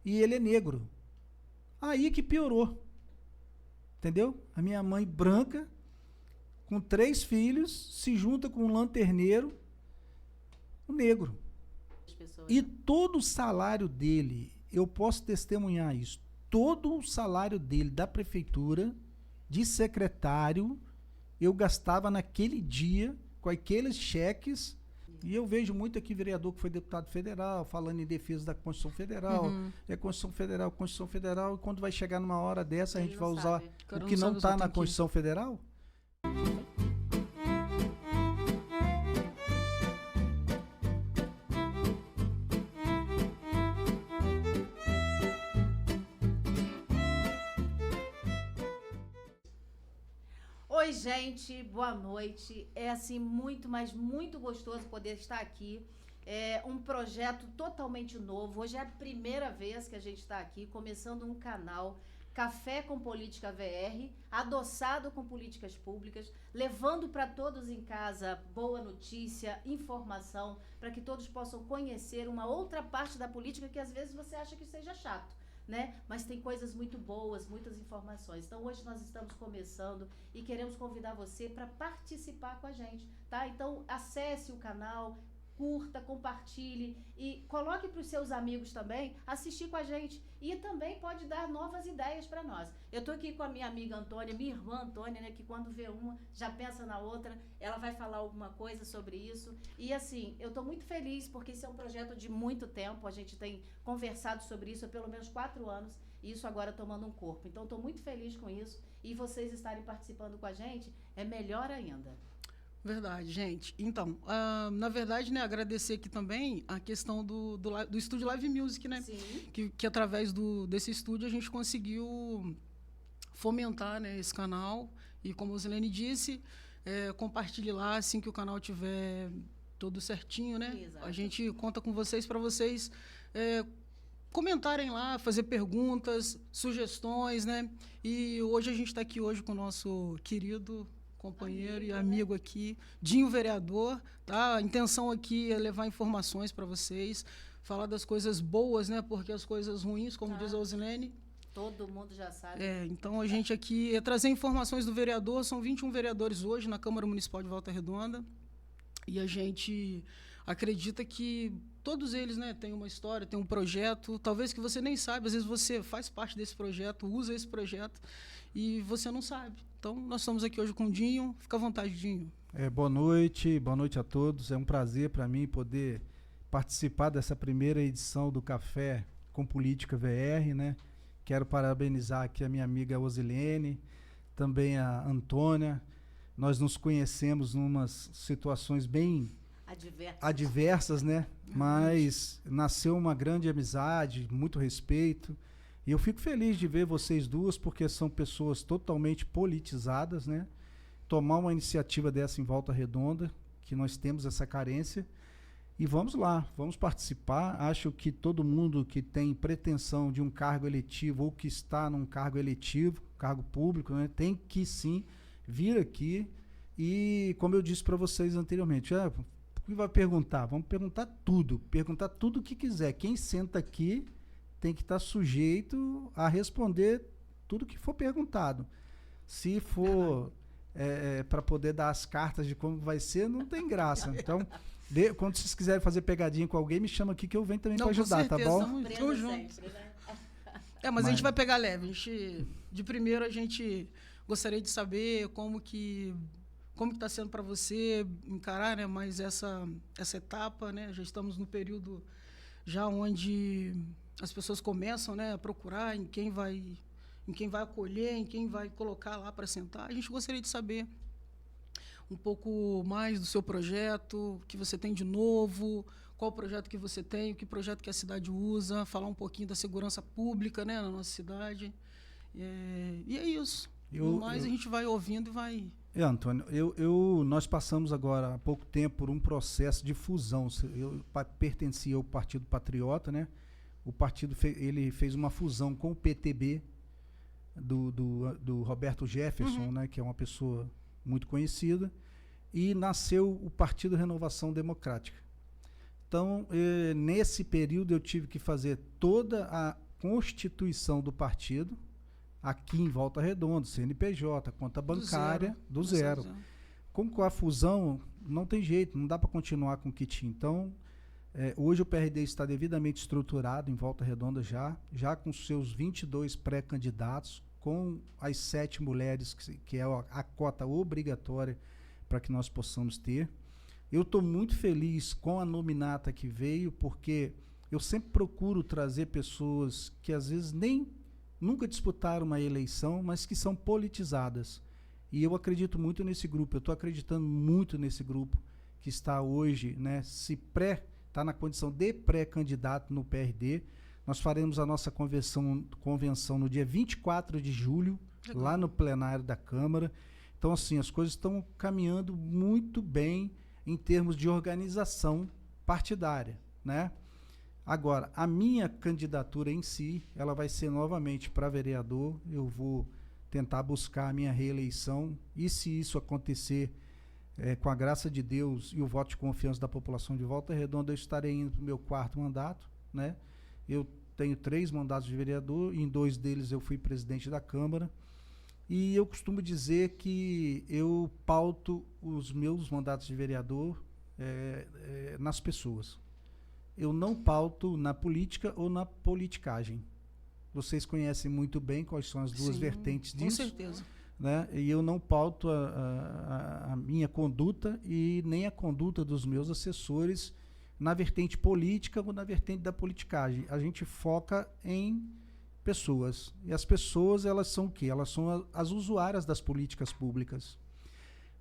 e ele é negro. Aí que piorou. Entendeu? A minha mãe branca, com 3 filhos, se junta com um lanterneiro, um negro. E todo o salário dele, eu posso testemunhar isso, todo o salário dele da prefeitura, de secretário, eu gastava naquele dia com aqueles cheques. E eu vejo muito aqui vereador que foi deputado federal falando em defesa da Constituição Federal. É Constituição Federal, e quando vai chegar numa hora dessa, a gente vai usar o que não está na Constituição Federal? Oi, gente, boa noite. É assim muito, mas muito gostoso poder estar aqui. É um projeto totalmente novo. Hoje é a primeira vez que a gente está aqui, começando um canal Café com Política VR, adoçado com políticas públicas, levando para todos em casa boa notícia, informação, para que todos possam conhecer uma outra parte da política que às vezes você acha que seja chato, né? Mas tem coisas muito boas, muitas informações. Então hoje nós estamos começando e queremos convidar você para participar com a gente, tá? Então acesse o canal, curta, compartilhe e coloque para os seus amigos também assistir com a gente. E também pode dar novas ideias para nós. Eu estou aqui com a minha amiga Antônia, minha irmã Antônia, né, que quando vê uma já pensa na outra, ela vai falar alguma coisa sobre isso. E assim, eu estou muito feliz porque esse é um projeto de muito tempo, a gente tem conversado sobre isso há pelo menos 4 anos e isso agora tomando um corpo. Então estou muito feliz com isso e vocês estarem participando com a gente é melhor ainda. Verdade, gente. Então, na verdade, né, agradecer aqui também a questão do estúdio Live Music, né? Sim. Que através desse estúdio a gente conseguiu fomentar, né, esse canal. E como a Zilene disse, compartilhe lá assim que o canal tiver todo certinho, né? Exato. A gente conta com vocês para vocês comentarem lá, fazer perguntas, sugestões, né? E hoje a gente está aqui hoje com o nosso querido companheiro e amigo aqui, Dinho Vereador, tá? A intenção aqui é levar informações para vocês, falar das coisas boas, né? Porque as coisas ruins, como diz a Osilene, todo mundo já sabe. Então a gente aqui é trazer informações do vereador. São 21 vereadores hoje na Câmara Municipal de Volta Redonda. E a gente acredita que todos eles, né, têm uma história, têm um projeto, talvez que você nem sabe, às vezes você faz parte desse projeto, usa esse projeto e você não sabe. Então, nós estamos aqui hoje com o Dinho. Fica à vontade, Dinho. Boa noite a todos. É um prazer para mim poder participar dessa primeira edição do Café com Política VR, né? Quero parabenizar aqui a minha amiga Osilene, também a Antônia. Nós nos conhecemos em umas situações bem adversas, né? Mas nasceu uma grande amizade, muito respeito. E eu fico feliz de ver vocês duas, porque são pessoas totalmente politizadas, né? Tomar uma iniciativa dessa em Volta Redonda, que nós temos essa carência. E vamos lá, vamos participar. Acho que todo mundo que tem pretensão de um cargo eletivo ou que está num cargo eletivo, cargo público, né, tem que sim vir aqui e, como eu disse para vocês anteriormente, o que vai perguntar? Vamos perguntar tudo o que quiser. Quem senta aqui tem que estar sujeito a responder tudo que for perguntado. Se for para poder dar as cartas de como vai ser, não tem graça. Então, quando vocês quiserem fazer pegadinha com alguém, me chama aqui que eu venho também para ajudar, tá bom? Estamos juntos. Mas a gente vai pegar leve. De primeiro, a gente gostaria de saber como que está sendo para você encarar, né, mais essa etapa, né? Já estamos no período já onde as pessoas começam, né, a procurar em quem vai acolher, em quem vai colocar lá para sentar. A gente gostaria de saber um pouco mais do seu projeto, o que você tem de novo, qual o projeto que você tem, que projeto que a cidade usa, falar um pouquinho da segurança pública, né, na nossa cidade. E é isso. A gente vai ouvindo e vai... Antônio, nós passamos agora há pouco tempo por um processo de fusão. Eu pertencia ao Partido Patriota, né? O partido ele fez uma fusão com o PTB do Roberto Jefferson, né? Que é uma pessoa muito conhecida, e nasceu o Partido Renovação Democrática. Então, nesse período eu tive que fazer toda constituição do partido, aqui em Volta Redonda, CNPJ, conta bancária, do zero. Com a fusão, não tem jeito, não dá para continuar com o que tinha. Então, hoje o PRD está devidamente estruturado em Volta Redonda já com seus 22 pré-candidatos, com as 7 mulheres, que é a cota obrigatória para que nós possamos ter. Eu estou muito feliz com a nominata que veio, porque eu sempre procuro trazer pessoas que às vezes nunca disputaram uma eleição, mas que são politizadas. E eu acredito muito nesse grupo, eu estou acreditando muito nesse grupo que está hoje, né, está na condição de pré-candidato no PRD. Nós faremos a nossa convenção no dia 24 de julho, lá no plenário da Câmara. Então, assim, as coisas estão caminhando muito bem em termos de organização partidária, né? Agora, a minha candidatura em si, ela vai ser novamente para vereador. Eu vou tentar buscar a minha reeleição, e se isso acontecer, com a graça de Deus e o voto de confiança da população de Volta Redonda, eu estarei indo para o meu 4º mandato, né? Eu tenho 3 mandatos de vereador, e em 2 deles eu fui presidente da Câmara, e eu costumo dizer que eu pauto os meus mandatos de vereador nas pessoas. Eu não pauto na política ou na politicagem. Vocês conhecem muito bem quais são as duas vertentes disso. Com certeza. Né? E eu não pauto a minha conduta e nem a conduta dos meus assessores na vertente política ou na vertente da politicagem. A gente foca em pessoas. E as pessoas, elas são o quê? Elas são as usuárias das políticas públicas.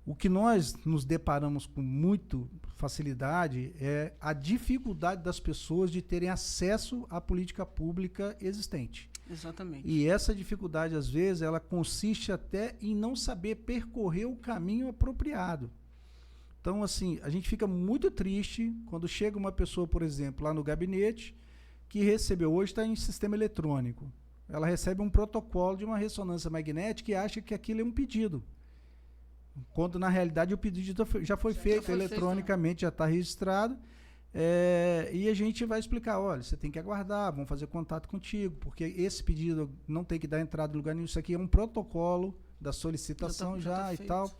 O que nós nos deparamos com muita facilidade é a dificuldade das pessoas de terem acesso à política pública existente. Exatamente. E essa dificuldade, às vezes, ela consiste até em não saber percorrer o caminho apropriado. Então, assim, a gente fica muito triste quando chega uma pessoa, por exemplo, lá no gabinete, que recebeu, hoje está em sistema eletrônico. Ela recebe um protocolo de uma ressonância magnética e acha que aquilo é um pedido. Quando, na realidade, o pedido já foi feito eletronicamente, já está registrado. E a gente vai explicar, olha, você tem que aguardar, vamos fazer contato contigo, porque esse pedido não tem que dar entrada em lugar nenhum, isso aqui é um protocolo da solicitação já e tal.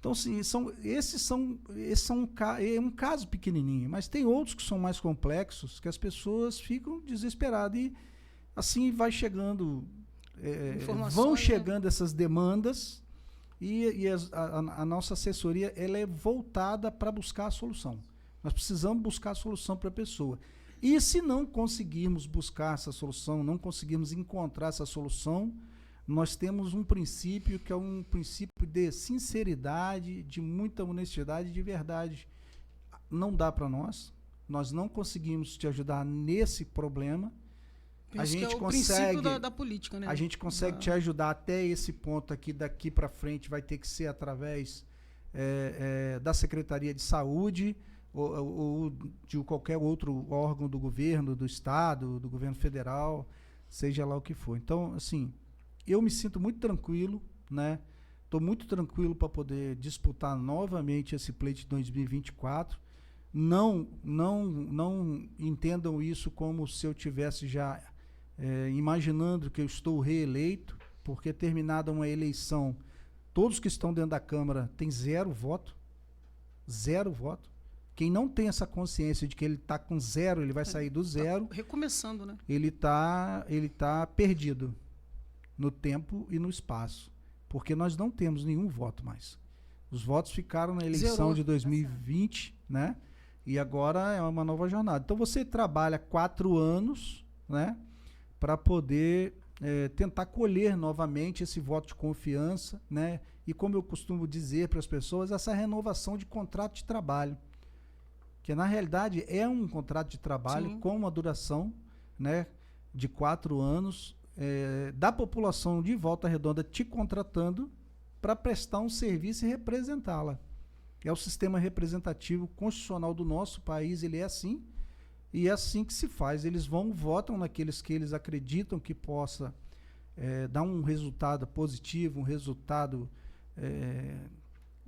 Então, assim, esse é um caso pequenininho, mas tem outros que são mais complexos, que as pessoas ficam desesperadas e assim vai chegando, vão chegando essas demandas e a nossa assessoria ela é voltada para buscar a solução. Nós precisamos buscar a solução para a pessoa. E se não conseguirmos buscar essa solução, não conseguirmos encontrar essa solução, nós temos um princípio que é um princípio de sinceridade, de muita honestidade e de verdade. Não dá para nós não conseguimos te ajudar nesse problema. A gente que é o consegue princípio da política, né? A gente consegue te ajudar até esse ponto aqui, daqui para frente vai ter que ser através da Secretaria de Saúde ou de qualquer outro órgão do governo, do Estado, do governo federal, seja lá o que for. Então, assim, eu me sinto muito tranquilo, né? Estou muito tranquilo para poder disputar novamente esse pleito de 2024. Não entendam isso como se eu tivesse já imaginando que eu estou reeleito, porque terminada uma eleição, todos que estão dentro da Câmara têm 0 voto. 0 voto. Quem não tem essa consciência de que ele está com 0, ele vai sair do 0. Tá recomeçando, né? Ele tá perdido no tempo e no espaço, porque nós não temos nenhum voto mais. Os votos ficaram na eleição de 2020, né? E agora é uma nova jornada. Então você trabalha 4 anos, né, para poder tentar colher novamente esse voto de confiança, né? E como eu costumo dizer para as pessoas, essa renovação de contrato de trabalho, que na realidade é um contrato de trabalho Sim. com uma duração, né, de 4 anos, da população de Volta Redonda te contratando para prestar um serviço e representá-la. É o sistema representativo constitucional do nosso país, ele é assim, e é assim que se faz. Eles votam naqueles que eles acreditam que possa dar um resultado positivo, um resultado,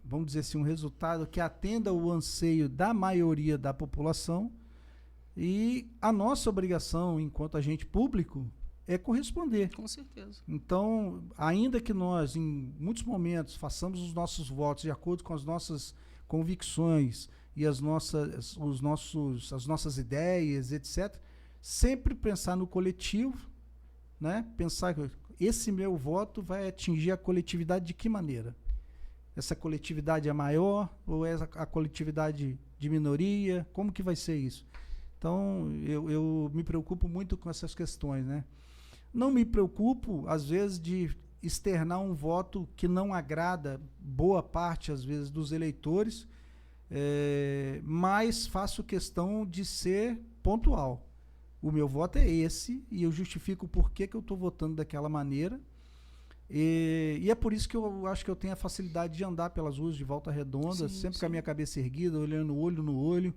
vamos dizer assim, um resultado que atenda o anseio da maioria da população. E a nossa obrigação, enquanto agente público, é corresponder. Com certeza. Então, ainda que nós, em muitos momentos, façamos os nossos votos de acordo com as nossas convicções e as nossas ideias, etc., sempre pensar no coletivo, né? Pensar que esse meu voto vai atingir a coletividade de que maneira? Essa coletividade é maior ou é a coletividade de minoria? Como que vai ser isso? Então, eu me preocupo muito com essas questões, né? Não me preocupo, às vezes, de externar um voto que não agrada boa parte, às vezes, dos eleitores, mas faço questão de ser pontual. O meu voto é esse e eu justifico por que eu estou votando daquela maneira. E é por isso que eu acho que eu tenho a facilidade de andar pelas ruas de Volta Redonda, sempre com a minha cabeça erguida, olhando olho no olho.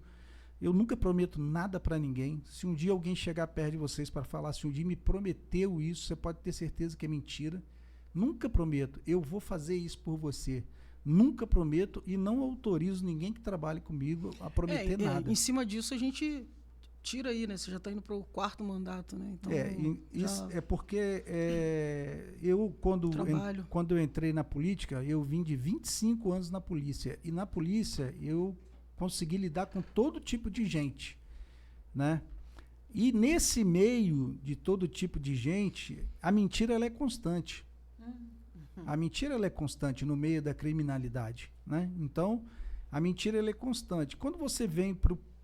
Eu nunca prometo nada para ninguém. Se um dia alguém chegar perto de vocês para falar, se um dia me prometeu isso, você pode ter certeza que é mentira. Nunca prometo, eu vou fazer isso por você. Nunca prometo e não autorizo ninguém que trabalhe comigo a prometer nada. Em cima disso a gente tira aí, né? Você já está indo para o 4º mandato, né? Então, isso é porque eu, quando eu entrei na política, eu vim de 25 anos na polícia. E na polícia eu consegui lidar com todo tipo de gente, né? E nesse meio de todo tipo de gente, a mentira ela é constante. A mentira ela é constante no meio da criminalidade, né? Então, a mentira ela é constante. Quando você vem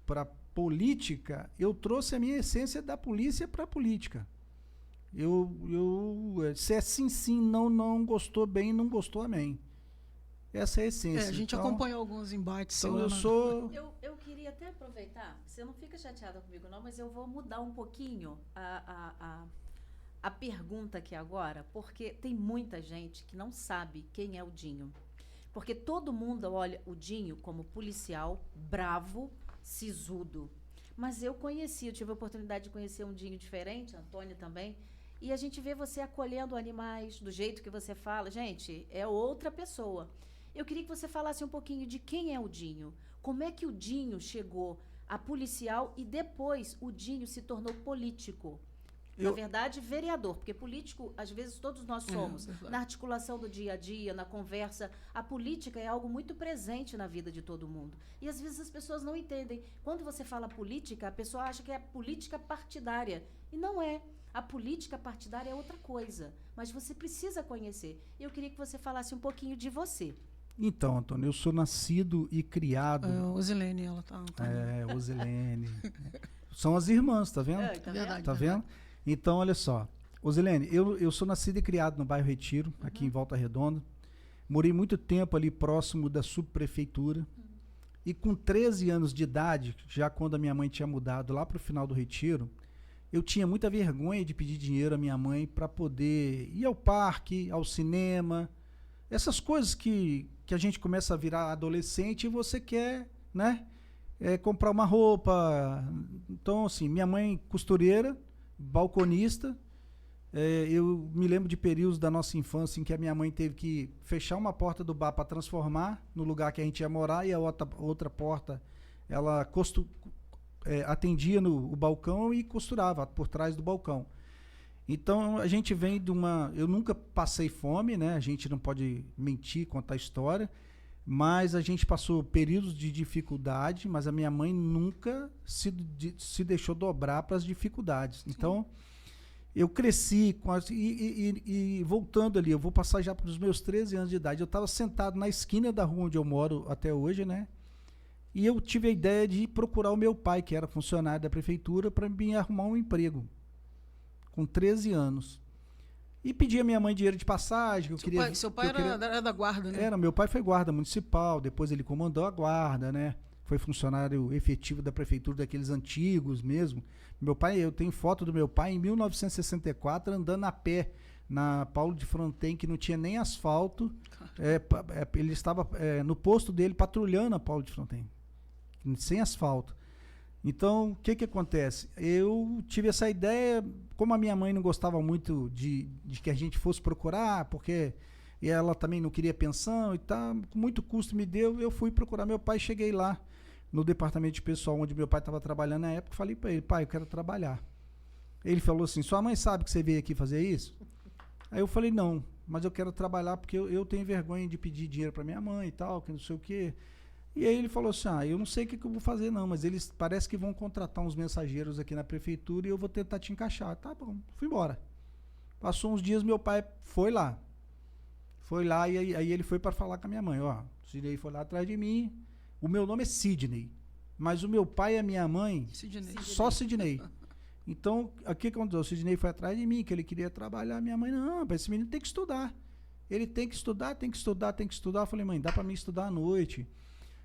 para política, eu trouxe a minha essência da polícia para a política. Se é sim, sim, não, não, gostou bem, não gostou, amém. Essa é a essência. A gente acompanhou alguns embates. Então eu queria até aproveitar, você não fica chateada comigo não, mas eu vou mudar um pouquinho a pergunta aqui agora, porque tem muita gente que não sabe quem é o Dinho. Porque todo mundo olha o Dinho como policial, bravo, sisudo. Mas eu tive a oportunidade de conhecer um Dinho diferente, Antônio também, e a gente vê você acolhendo animais, do jeito que você fala. Gente, é outra pessoa. Eu queria que você falasse um pouquinho de quem é o Dinho. Como é que o Dinho chegou a policial e depois o Dinho se tornou político? Na verdade, vereador, porque político, às vezes, todos nós somos. Na articulação do dia a dia, na conversa, a política é algo muito presente na vida de todo mundo. E, às vezes, as pessoas não entendem. Quando você fala política, a pessoa acha que é política partidária. E não é. A política partidária é outra coisa. Mas você precisa conhecer. Eu queria que você falasse um pouquinho de você. Então, Antônio, eu sou nascido e criado... Osilene, ela tá... Osilene. São as irmãs, tá vendo? Verdade. Tá vendo? Então, olha só. Osilene, eu sou nascido e criado no bairro Retiro, aqui em Volta Redonda. Morei muito tempo ali próximo da subprefeitura. E com 13 anos de idade, já quando a minha mãe tinha mudado lá para o final do Retiro, eu tinha muita vergonha de pedir dinheiro à minha mãe para poder ir ao parque, ao cinema. Essas coisas que a gente começa a virar adolescente e você quer, né? Comprar uma roupa. Então, assim, minha mãe costureira, balconista. Eu me lembro de períodos da nossa infância em que a minha mãe teve que fechar uma porta do bar para transformar no lugar que a gente ia morar, e a outra porta ela atendia o balcão e costurava por trás do balcão. Então a gente vem de uma... Eu nunca passei fome, né? A gente não pode mentir, contar história, mas a gente passou períodos de dificuldade, mas a minha mãe nunca se deixou dobrar para as dificuldades. Então, eu cresci com e voltando ali, eu vou passar já para os meus 13 anos de idade. Eu estava sentado na esquina da rua onde eu moro até hoje, né? E eu tive a ideia de procurar o meu pai, que era funcionário da prefeitura, para me arrumar um emprego, com 13 anos. E pedi a minha mãe dinheiro de passagem. Seu pai era da guarda, né? Meu pai foi guarda municipal, depois ele comandou a guarda, né? Foi funcionário efetivo da prefeitura, daqueles antigos mesmo. Meu pai, eu tenho foto do meu pai em 1964 andando a pé na Paulo de Fronten, que não tinha nem asfalto. Ele estava no posto dele patrulhando a Paulo de Fronten, sem asfalto. Então, o que acontece? Eu tive essa ideia, como a minha mãe não gostava muito de que a gente fosse procurar, porque ela também não queria pensão e tal, com muito custo me deu, eu fui procurar meu pai, cheguei lá no departamento de pessoal onde meu pai estava trabalhando na época, falei para ele, pai, eu quero trabalhar. Ele falou assim, sua mãe sabe que você veio aqui fazer isso? Aí eu falei, não, mas eu quero trabalhar porque eu tenho vergonha de pedir dinheiro para minha mãe e tal, que não sei o quê. E aí ele falou assim, eu não sei o que eu vou fazer não, mas eles parece que vão contratar uns mensageiros aqui na prefeitura e eu vou tentar te encaixar. Tá bom, fui embora. Passou uns dias, meu pai foi lá. Foi lá e aí ele foi para falar com a minha mãe, ó, o Sidney foi lá atrás de mim, o meu nome é Sidney, mas o meu pai e a minha mãe, só Sidney. Então, aqui que aconteceu, o Sidney foi atrás de mim, que ele queria trabalhar, minha mãe, não, esse menino tem que estudar. Ele tem que estudar, tem que estudar, tem que estudar. Eu falei, mãe, dá para mim estudar à noite.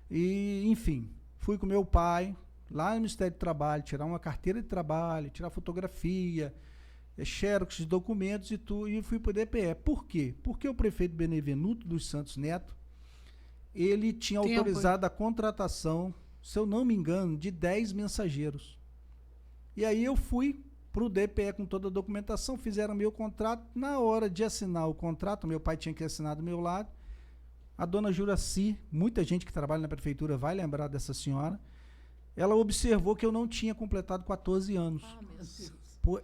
E, enfim, fui com meu pai, lá no Ministério do Trabalho, tirar uma carteira de trabalho, tirar fotografia, xerox de documentos e tudo, e fui para o DPE. Por quê? Porque o prefeito Benevenuto dos Santos Neto, ele tinha autorizado a contratação, se eu não me engano, de 10 mensageiros. E aí eu fui para o DPE com toda a documentação, fizeram meu contrato. Na hora de assinar o contrato, meu pai tinha que assinar do meu lado, a dona Juraci, muita gente que trabalha na prefeitura vai lembrar dessa senhora, ela observou que eu não tinha completado 14 anos. Ah, meu Deus.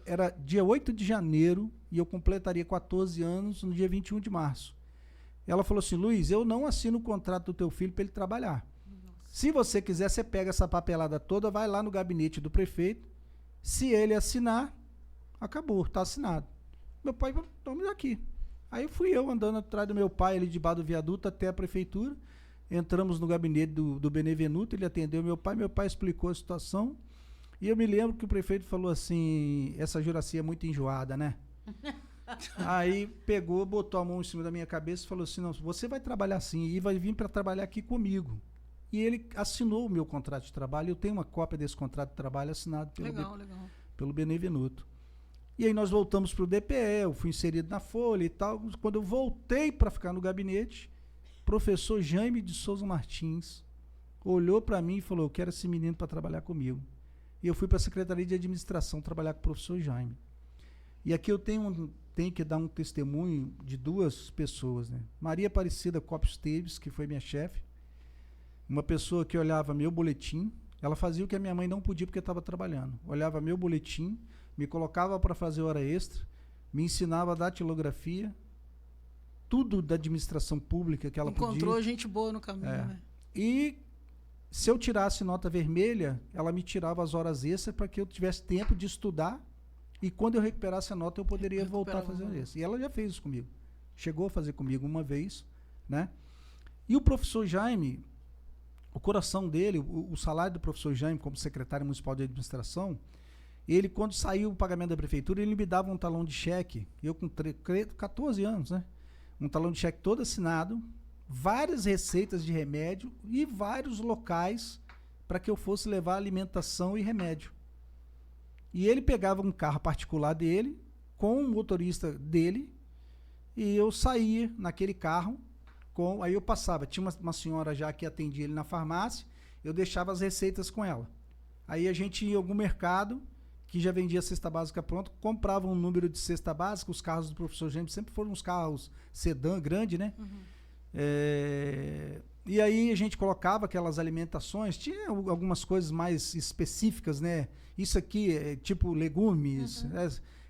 Era dia 8 de janeiro e eu completaria 14 anos no dia 21 de março. Ela falou assim, Luiz, eu não assino o contrato do teu filho para ele trabalhar. Nossa. Se você quiser, você pega essa papelada toda, vai lá no gabinete do prefeito, se ele assinar, acabou, está assinado. Meu pai, vamos aqui. Aí fui eu andando atrás do meu pai, ali debaixo do viaduto até a prefeitura, entramos no gabinete do Benevenuto, ele atendeu meu pai explicou a situação, e eu me lembro que o prefeito falou assim, essa Juraci é muito enjoada, né? Aí pegou, botou a mão em cima da minha cabeça e falou assim, não, você vai trabalhar sim, e vai vir para trabalhar aqui comigo. E ele assinou o meu contrato de trabalho, eu tenho uma cópia desse contrato de trabalho assinado pelo Benevenuto. E aí nós voltamos para o DPE, eu fui inserido na Folha e tal. Quando eu voltei para ficar no gabinete, professor Jaime de Souza Martins olhou para mim e falou, eu quero esse menino para trabalhar comigo. E eu fui para a Secretaria de Administração trabalhar com o professor Jaime. E aqui eu tenho que dar um testemunho de duas pessoas, né? Maria Aparecida Copos Teves, que foi minha chefe, uma pessoa que olhava meu boletim, ela fazia o que a minha mãe não podia porque estava trabalhando. Olhava meu boletim, me colocava para fazer hora extra, me ensinava a datilografia, tudo da administração pública que ela podia. Encontrou gente boa no caminho, né? E se eu tirasse nota vermelha, ela me tirava as horas extras para que eu tivesse tempo de estudar e quando eu recuperasse a nota eu poderia voltar a fazer hora extra. E ela já fez isso comigo. Chegou a fazer comigo uma vez, né? E o professor Jaime, o coração dele, o salário do professor Jaime como secretário municipal de administração, ele, quando saiu o pagamento da prefeitura, ele me dava um talão de cheque, eu com 14 anos, né? Um talão de cheque todo assinado, várias receitas de remédio e vários locais para que eu fosse levar alimentação e remédio. E ele pegava um carro particular dele, com o motorista dele, e eu saía naquele carro, aí eu passava, tinha uma senhora já que atendia ele na farmácia, eu deixava as receitas com ela. Aí a gente ia em algum mercado, que já vendia cesta básica pronta, comprava um número de cesta básica, os carros do professor Jaime sempre foram uns carros sedã grande, né? Uhum. E aí a gente colocava aquelas alimentações, tinha algumas coisas mais específicas, né? Isso aqui é tipo legumes,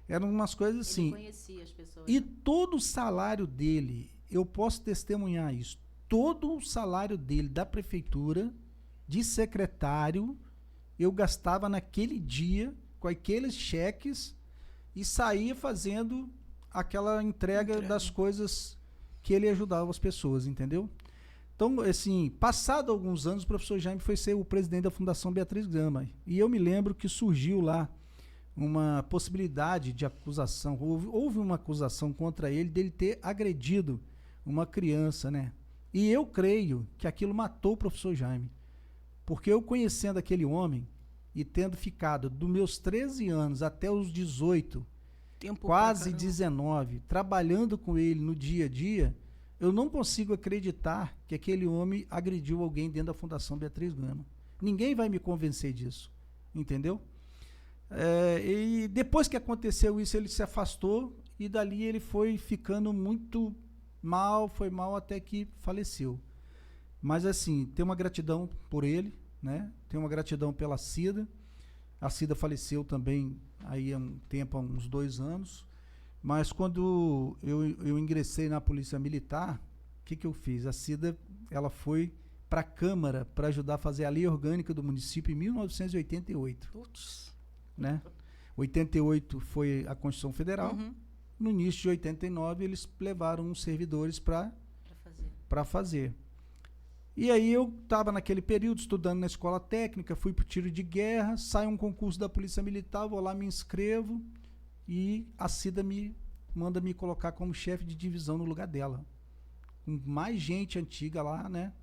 eram umas coisas assim. Ele conhecia as pessoas. E todo o salário dele, eu posso testemunhar isso, todo o salário dele da prefeitura, de secretário, eu gastava naquele dia com aqueles cheques e saía fazendo aquela entrega das coisas que ele ajudava as pessoas, entendeu? Então, assim, passado alguns anos, o professor Jaime foi ser o presidente da Fundação Beatriz Gama. E eu me lembro que surgiu lá uma possibilidade de acusação, houve uma acusação contra ele dele ter agredido uma criança, né? E eu creio que aquilo matou o professor Jaime. Porque eu conhecendo aquele homem, e tendo ficado dos meus 13 anos até os 18, quase 19, trabalhando com ele no dia a dia, eu não consigo acreditar que aquele homem agrediu alguém dentro da Fundação Beatriz Gama. Ninguém vai me convencer disso, entendeu? E depois que aconteceu isso, ele se afastou e dali ele foi ficando muito mal, foi mal até que faleceu. Mas assim, tenho uma gratidão por ele, né? Tenho uma gratidão pela Cida. A Cida faleceu também aí há um tempo, há uns 2 anos. Mas quando eu ingressei na Polícia Militar, o que eu fiz? A Cida, ela foi para a Câmara para ajudar a fazer a lei orgânica do município em 1988. Putz. Né? 88 foi a Constituição Federal. No início de 89, eles levaram uns servidores para fazer. E aí eu estava naquele período estudando na escola técnica, fui para o tiro de guerra, sai um concurso da Polícia Militar, vou lá, me inscrevo e a Cida manda me colocar como chefe de divisão no lugar dela. Com mais gente antiga lá, né?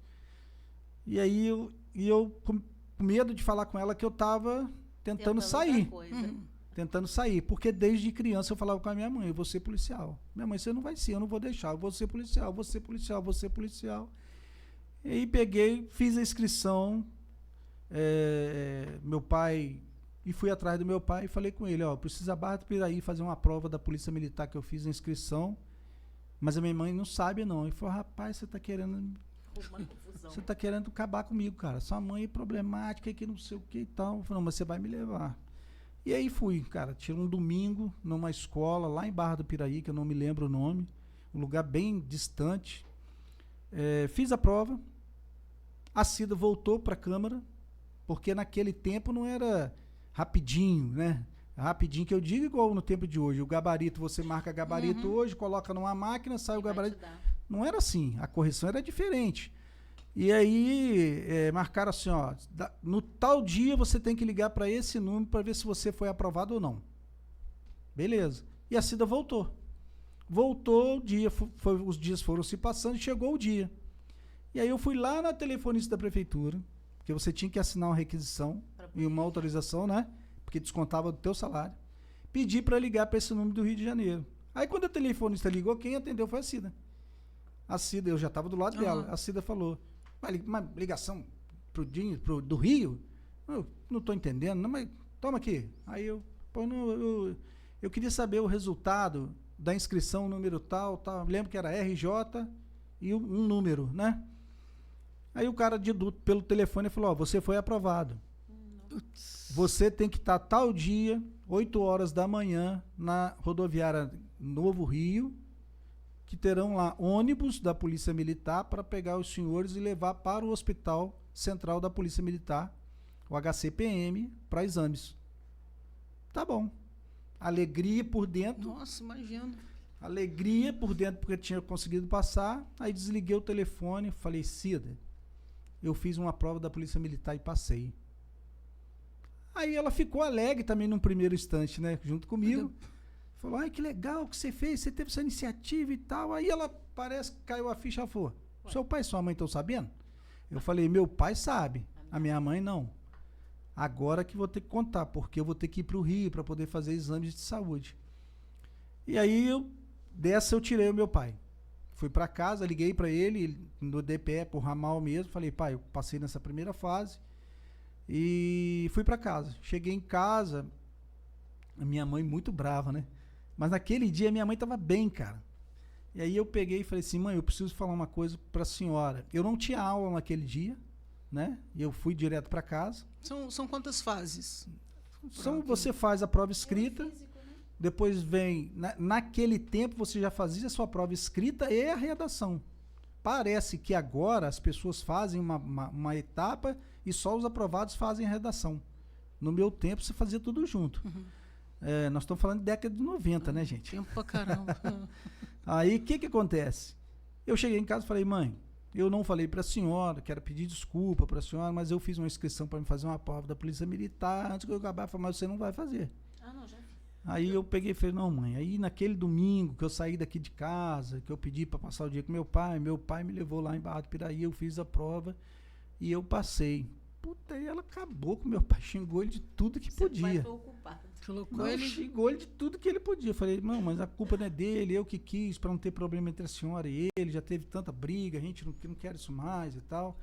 E aí eu com medo de falar com ela que eu estava tentando sair. Tentando sair, porque desde criança eu falava com a minha mãe, eu vou ser policial. Minha mãe, você não vai ser, eu não vou deixar, eu vou ser policial, vou ser policial, vou ser policial. E aí peguei, fiz a inscrição, meu pai, e fui atrás do meu pai e falei com ele, ó, precisa Barra do Piraí fazer uma prova da Polícia Militar que eu fiz a inscrição, mas a minha mãe não sabe não. Ele falou, rapaz, você tá querendo acabar comigo, cara, sua mãe é problemática, que não sei o que e tal. Eu falei, não, mas você vai me levar. E aí fui, cara, tirei um domingo numa escola lá em Barra do Piraí, que eu não me lembro o nome, um lugar bem distante. Fiz a prova, a Cida voltou para a Câmara, porque naquele tempo não era rapidinho, né? Rapidinho que eu digo igual no tempo de hoje. O gabarito, você marca gabarito hoje, coloca numa máquina, sai o gabarito. Não era assim, a correção era diferente. E aí, marcaram assim, ó, no tal dia você tem que ligar para esse número para ver se você foi aprovado ou não. Beleza. E a Cida voltou. Voltou, o dia os dias foram se passando e chegou o dia. E aí eu fui lá na telefonista da prefeitura, porque você tinha que assinar uma requisição e uma autorização, né? Porque descontava do teu salário. Pedi para ligar para esse número do Rio de Janeiro. Aí quando a telefonista ligou, quem atendeu foi a Cida. A Cida, eu já estava do lado dela. A Cida falou, uma ligação do Rio? Eu não estou entendendo, não, mas toma aqui. Aí eu queria saber o resultado da inscrição, número tal. Lembro que era RJ e um número, né? Aí o cara pelo telefone falou, ó, você foi aprovado. Você tem que estar tal dia, 8 horas da manhã, na rodoviária Novo Rio, que terão lá ônibus da Polícia Militar para pegar os senhores e levar para o Hospital Central da Polícia Militar, o HCPM, para exames. Tá bom. Alegria por dentro. Nossa, imagino. Alegria por dentro porque tinha conseguido passar. Aí desliguei o telefone, falei, Cida, eu fiz uma prova da Polícia Militar e passei. Aí ela ficou alegre também num primeiro instante, né, junto comigo. Falou, ai, que legal que você fez, você teve essa iniciativa e tal. Aí ela parece que caiu a ficha, falou, seu pai e sua mãe estão sabendo? Eu falei, meu pai sabe, a minha mãe não. Agora que vou ter que contar, porque eu vou ter que ir para o Rio para poder fazer exames de saúde. E aí, dessa eu tirei o meu pai. Fui para casa, liguei para ele, no DPE, por ramal mesmo. Falei, pai, eu passei nessa primeira fase. E fui para casa. Cheguei em casa, a minha mãe muito brava, né? Mas naquele dia minha mãe estava bem, cara. E aí eu peguei e falei assim, mãe, eu preciso falar uma coisa para a senhora. Eu não tinha aula naquele dia, né? E eu fui direto para casa. São quantas fases? Você faz a prova escrita, depois vem... Naquele tempo você já fazia a sua prova escrita e a redação. Parece que agora as pessoas fazem uma etapa e só os aprovados fazem a redação. No meu tempo você fazia tudo junto. Nós estamos falando de década de 90, né, gente? Tempo pra caramba. Aí, o que acontece? Eu cheguei em casa e falei, mãe, eu não falei para a senhora, quero pedir desculpa para a senhora, mas eu fiz uma inscrição para me fazer uma prova da Polícia Militar, antes que eu acabar, falei, mas você não vai fazer. Não, já vi. Aí eu peguei e falei, não, mãe, aí naquele domingo que eu saí daqui de casa, que eu pedi para passar o dia com meu pai me levou lá em Barra do Piraí, eu fiz a prova e eu passei. Puta, aí ela acabou com meu pai, xingou ele de tudo que podia. Seu pai foi ocupado. Xingou ele de tudo que ele podia. Eu falei, não, mas a culpa não é dele, eu que quis, para não ter problema entre a senhora e ele, já teve tanta briga, a gente não quer isso mais e tal.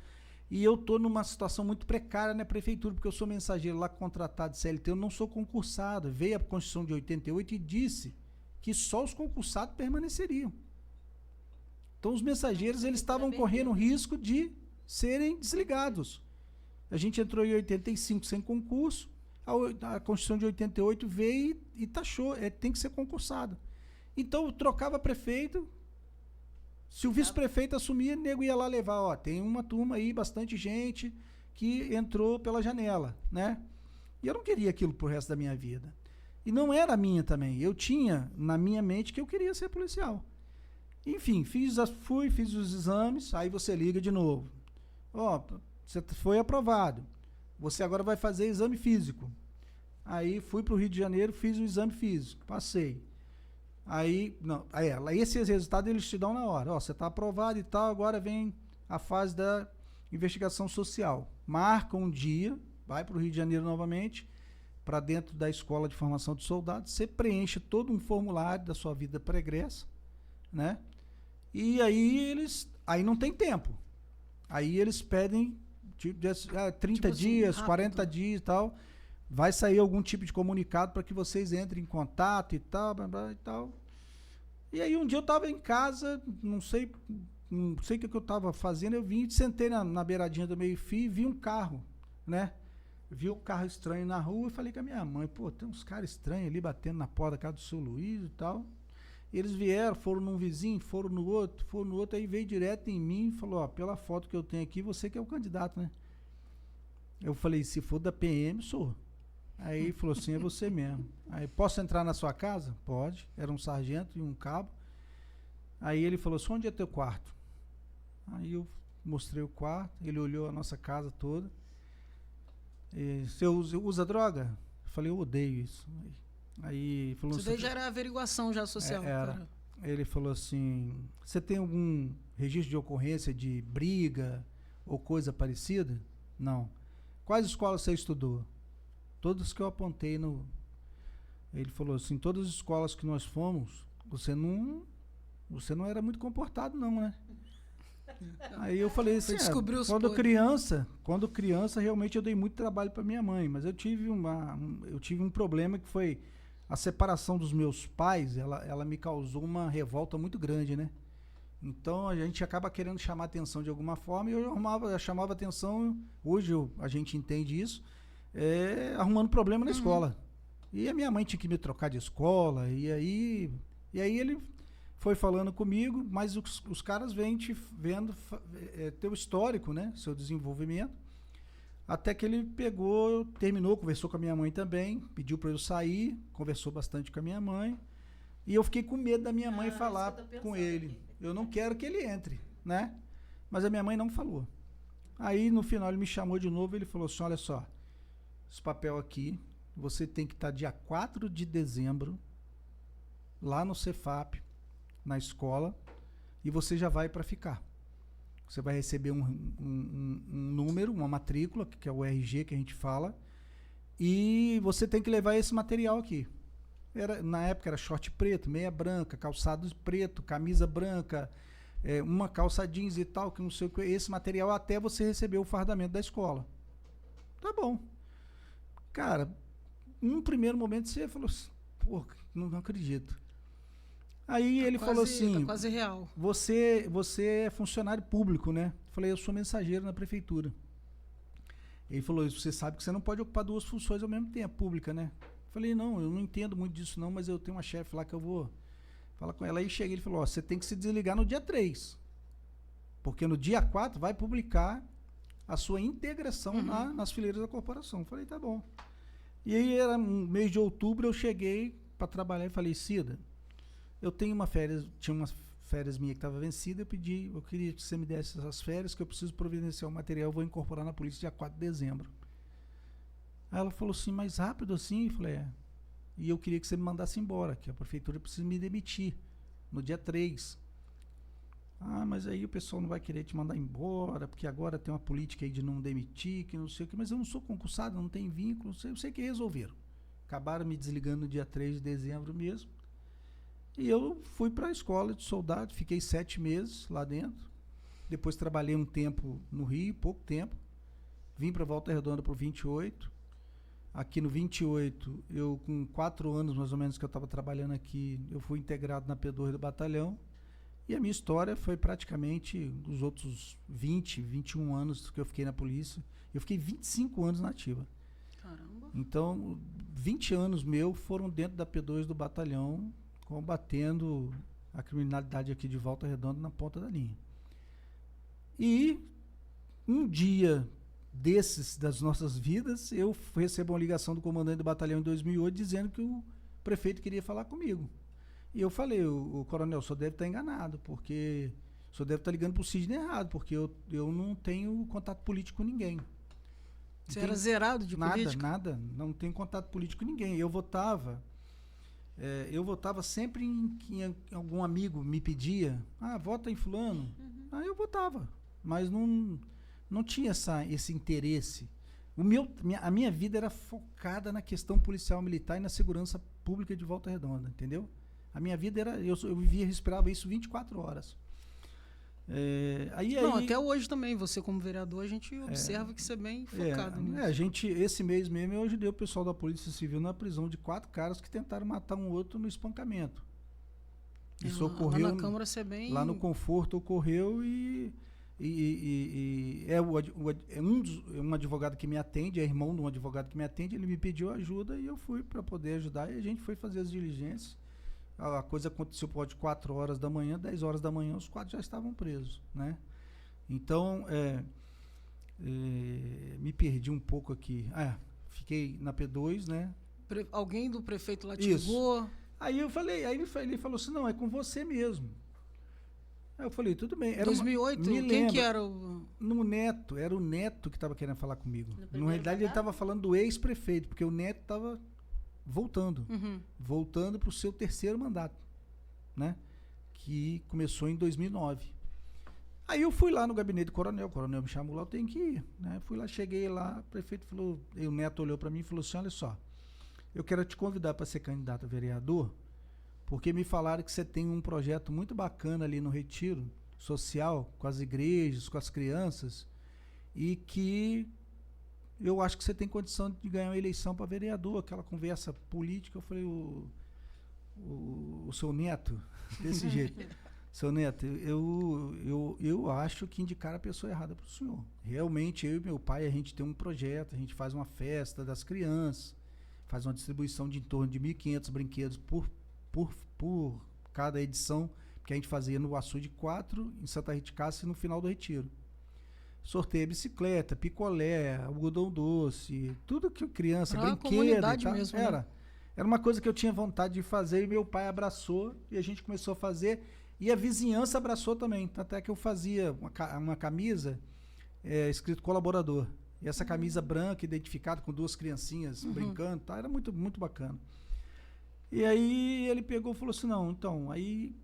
E eu tô numa situação muito precária na prefeitura, porque eu sou mensageiro lá contratado de CLT, eu não sou concursado. Veio a Constituição de 88 e disse que só os concursados permaneceriam. Então os mensageiros, eles estavam correndo risco de serem desligados. A gente entrou em 85 sem concurso, A Constituição de 88 veio e taxou, tem que ser concursado. Então, trocava prefeito, se o vice-prefeito assumia, o nego ia lá levar, ó, tem uma turma aí, bastante gente que entrou pela janela, né? E eu não queria aquilo pro resto da minha vida. E não era minha também. Eu tinha na minha mente que eu queria ser policial. Enfim, fiz os exames, aí você liga de novo. Ó, você foi aprovado. Você agora vai fazer exame físico. Aí fui pro Rio de Janeiro, fiz o exame físico, passei. Aí esses resultados eles te dão na hora. Ó, você está aprovado e tal, agora vem a fase da investigação social. Marca um dia, vai para o Rio de Janeiro novamente, para dentro da escola de formação de soldados, você preenche todo um formulário da sua vida pregressa, né? E aí não tem tempo. Aí eles pedem 30 assim, dias, rápido. 40 dias e tal. Vai sair algum tipo de comunicado para que vocês entrem em contato e tal, blá, blá, e tal. E aí um dia eu estava em casa, não sei o que eu estava fazendo, eu vim, sentei na beiradinha do meio-fio e vi um carro, né? Vi um carro estranho na rua e falei com a minha mãe, pô, tem uns caras estranhos ali batendo na porta da casa do seu Luiz e tal. E eles vieram, foram num vizinho, foram no outro, aí veio direto em mim e falou, ó, pela foto que eu tenho aqui, você que é o candidato, né? Eu falei, se for da PM, sou. Aí ele falou assim, é você mesmo. Aí, posso entrar na sua casa? Pode. Era um sargento e um cabo. Aí ele falou assim, onde é teu quarto? Aí eu mostrei o quarto, ele olhou a nossa casa toda. E, você usa droga? Eu falei, eu odeio isso. Aí falou Isso daí já era averiguação já social. Era. Cara. Ele falou assim, você tem algum registro de ocorrência de briga ou coisa parecida? Não. Quais escolas você estudou? Todas que eu apontei no... Ele falou assim, todas as escolas que nós fomos, você não era muito comportado não, né? Aí eu falei assim, quando criança realmente eu dei muito trabalho para minha mãe, mas eu tive um problema que foi a separação dos meus pais, ela me causou uma revolta muito grande, né? Então a gente acaba querendo chamar atenção de alguma forma e eu chamava atenção, hoje a gente entende isso, arrumando problema na escola. E a minha mãe tinha que me trocar de escola, e aí ele foi falando comigo, mas os caras vêm te vendo teu histórico, né, seu desenvolvimento, até que ele terminou, conversou com a minha mãe também, pediu para eu sair, conversou bastante com a minha mãe, e eu fiquei com medo da minha mãe falar com ele. Aqui. Eu não quero que ele entre, né? Mas a minha mãe não falou. Aí no final ele me chamou de novo, ele falou assim, olha só, esse papel aqui, você tem que estar dia 4 de dezembro lá no Cefap, na escola, e você já vai para ficar. Você vai receber um número, uma matrícula, que é o RG que a gente fala, e você tem que levar esse material aqui. Na época era short preto, meia branca, calçado preto, camisa branca, uma calça jeans e tal, que não sei o que, esse material até você receber o fardamento da escola. Tá bom. Cara, num primeiro momento você falou assim, pô, não acredito. Aí ele falou assim, tá quase real. Você é funcionário público, né? Eu falei, eu sou mensageiro na prefeitura. Ele falou, você sabe que você não pode ocupar duas funções ao mesmo tempo, pública, né? Eu falei, não, eu não entendo muito disso não, mas eu tenho uma chefe lá que eu vou falar com ela. Aí cheguei, ele falou, ó, você tem que se desligar no dia 3, porque no dia 4 vai publicar a sua integração nas fileiras da corporação. Eu falei, tá bom. E aí era um mês de outubro, eu cheguei para trabalhar e falei, Cida, eu tenho tinha umas férias minha que estava vencida, eu queria que você me desse essas férias, que eu preciso providenciar o material, eu vou incorporar na polícia dia 4 de dezembro. Aí ela falou assim, mais rápido assim? Eu falei, E eu queria que você me mandasse embora, que a prefeitura precisa me demitir no dia 3. Ah, mas aí o pessoal não vai querer te mandar embora, porque agora tem uma política aí de não demitir, que não sei o que, mas eu não sou concursado, não tenho vínculo, não sei, eu sei que resolveram. Acabaram me desligando no dia 3 de dezembro mesmo. E eu fui para a escola de soldado, fiquei 7 meses lá dentro. Depois trabalhei um tempo no Rio, pouco tempo. Vim para Volta Redonda para o 28. Aqui no 28, eu com 4 anos mais ou menos que eu estava trabalhando aqui, eu fui integrado na P2 do batalhão. E a minha história foi praticamente os outros 20, 21 anos que eu fiquei na polícia. Eu fiquei 25 anos na ativa. Caramba. Então, 20 anos meus foram dentro da P2 do batalhão, combatendo a criminalidade aqui de Volta Redonda na ponta da linha. E um dia desses das nossas vidas, eu recebo uma ligação do comandante do batalhão em 2008 dizendo que o prefeito queria falar comigo. E eu falei, o coronel, o senhor deve estar enganado, porque o senhor deve estar ligando para o Sidney errado, porque eu não tenho contato político com ninguém. Você era zerado de política? Nada, não tenho contato político com ninguém. Eu votava sempre em algum amigo me pedia, vota em fulano. Aí eu votava, mas não tinha esse interesse. A minha vida era focada na questão policial militar e na segurança pública de Volta Redonda, entendeu? A minha vida era, eu vivia, respirava isso 24 horas. Até hoje também, você como vereador, a gente observa que você é bem focado nisso. Esse mês mesmo eu ajudei o pessoal da Polícia Civil na prisão de 4 caras que tentaram matar um outro no espancamento. Isso ocorreu lá na Câmara, você é bem... Lá no Conforto ocorreu e um advogado que me atende, é irmão de um advogado que me atende, ele me pediu ajuda e eu fui para poder ajudar e a gente foi fazer as diligências. A coisa aconteceu por 4 horas da manhã, 10 horas da manhã, os 4 já estavam presos, né? Então, me perdi um pouco aqui. Fiquei na P2, né? Alguém do prefeito lá te ligou? Aí eu falei, ele falou assim, não, é com você mesmo. Aí eu falei, tudo bem. Era 2008? Quem que era o... Era o Neto que estava querendo falar comigo. Na realidade, ele estava falando do ex-prefeito, porque o Neto estava voltando para o seu 3º mandato, né? Que começou em 2009. Aí eu fui lá no gabinete do coronel, o coronel me chamou lá, eu tenho que ir, né? Fui lá, cheguei lá, o prefeito falou, e o Neto olhou para mim e falou assim, olha só, eu quero te convidar para ser candidato a vereador, porque me falaram que você tem um projeto muito bacana ali no Retiro Social, com as igrejas, com as crianças, e que eu acho que você tem condição de ganhar uma eleição para vereador, aquela conversa política. Eu falei, o seu Neto, desse jeito, seu Neto, eu acho que indicaram a pessoa errada para o senhor. Realmente, eu e meu pai, a gente tem um projeto, a gente faz uma festa das crianças, faz uma distribuição de em torno de 1.500 brinquedos por cada edição, que a gente fazia no Açude 4, em Santa Rita de Cássia, e no final do Retiro. Sorteia bicicleta, picolé, algodão doce, tudo que criança, brinquedo, mesmo, era uma coisa que eu tinha vontade de fazer e meu pai abraçou e a gente começou a fazer e a vizinhança abraçou também, até que eu fazia uma camisa escrito colaborador, e essa camisa branca identificada com 2 criancinhas brincando, tá? Era muito, muito bacana. E aí ele pegou e falou assim, não, então, aí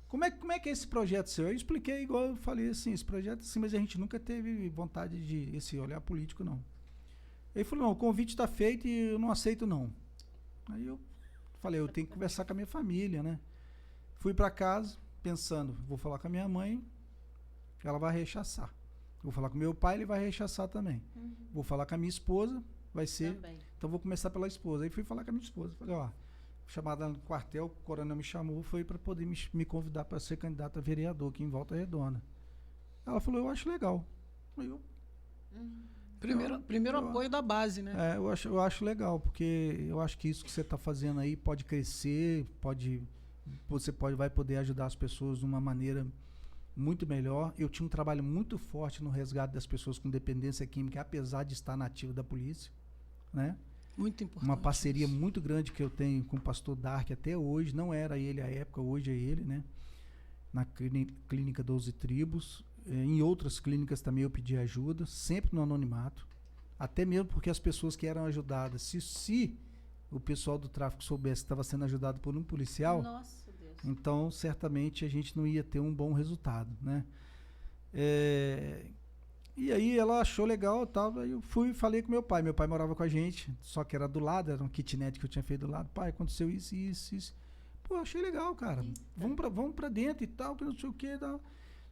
como é que é esse projeto seu? Eu expliquei igual eu falei assim, esse projeto assim, mas a gente nunca teve vontade de esse olhar político, não. Ele falou, não, o convite está feito e eu não aceito, não. Aí eu falei, eu tenho que conversar com a minha família, né? Fui para casa, pensando, vou falar com a minha mãe, ela vai rechaçar. Vou falar com meu pai, ele vai rechaçar também. Vou falar com a minha esposa, vai ser... Também. Então vou começar pela esposa. Aí fui falar com a minha esposa, falei, chamada no quartel, o coronel me chamou, foi para poder me convidar para ser candidato a vereador aqui em Volta Redonda. Ela falou, eu acho legal. Primeiro apoio da base, né? Eu acho legal, porque eu acho que isso que você está fazendo aí pode crescer, você vai poder ajudar as pessoas de uma maneira muito melhor. Eu tinha um trabalho muito forte no resgate das pessoas com dependência química, apesar de estar nativo da polícia, né? Muito importante. Uma parceria muito grande que eu tenho com o pastor Dark até hoje, não era ele à época, hoje é ele, né? Na clínica 12 Tribos, em outras clínicas também eu pedi ajuda, sempre no anonimato, até mesmo porque as pessoas que eram ajudadas, se o pessoal do tráfico soubesse que estava sendo ajudado por um policial, Nossa, Deus. Então certamente a gente não ia ter um bom resultado, né? E aí ela achou legal, tal, aí eu fui e falei com meu pai morava com a gente, só que era do lado, era um kitnet que eu tinha feito do lado. Pai, aconteceu isso. Pô, achei legal, cara. Vamos pra dentro e tal, que não sei o que.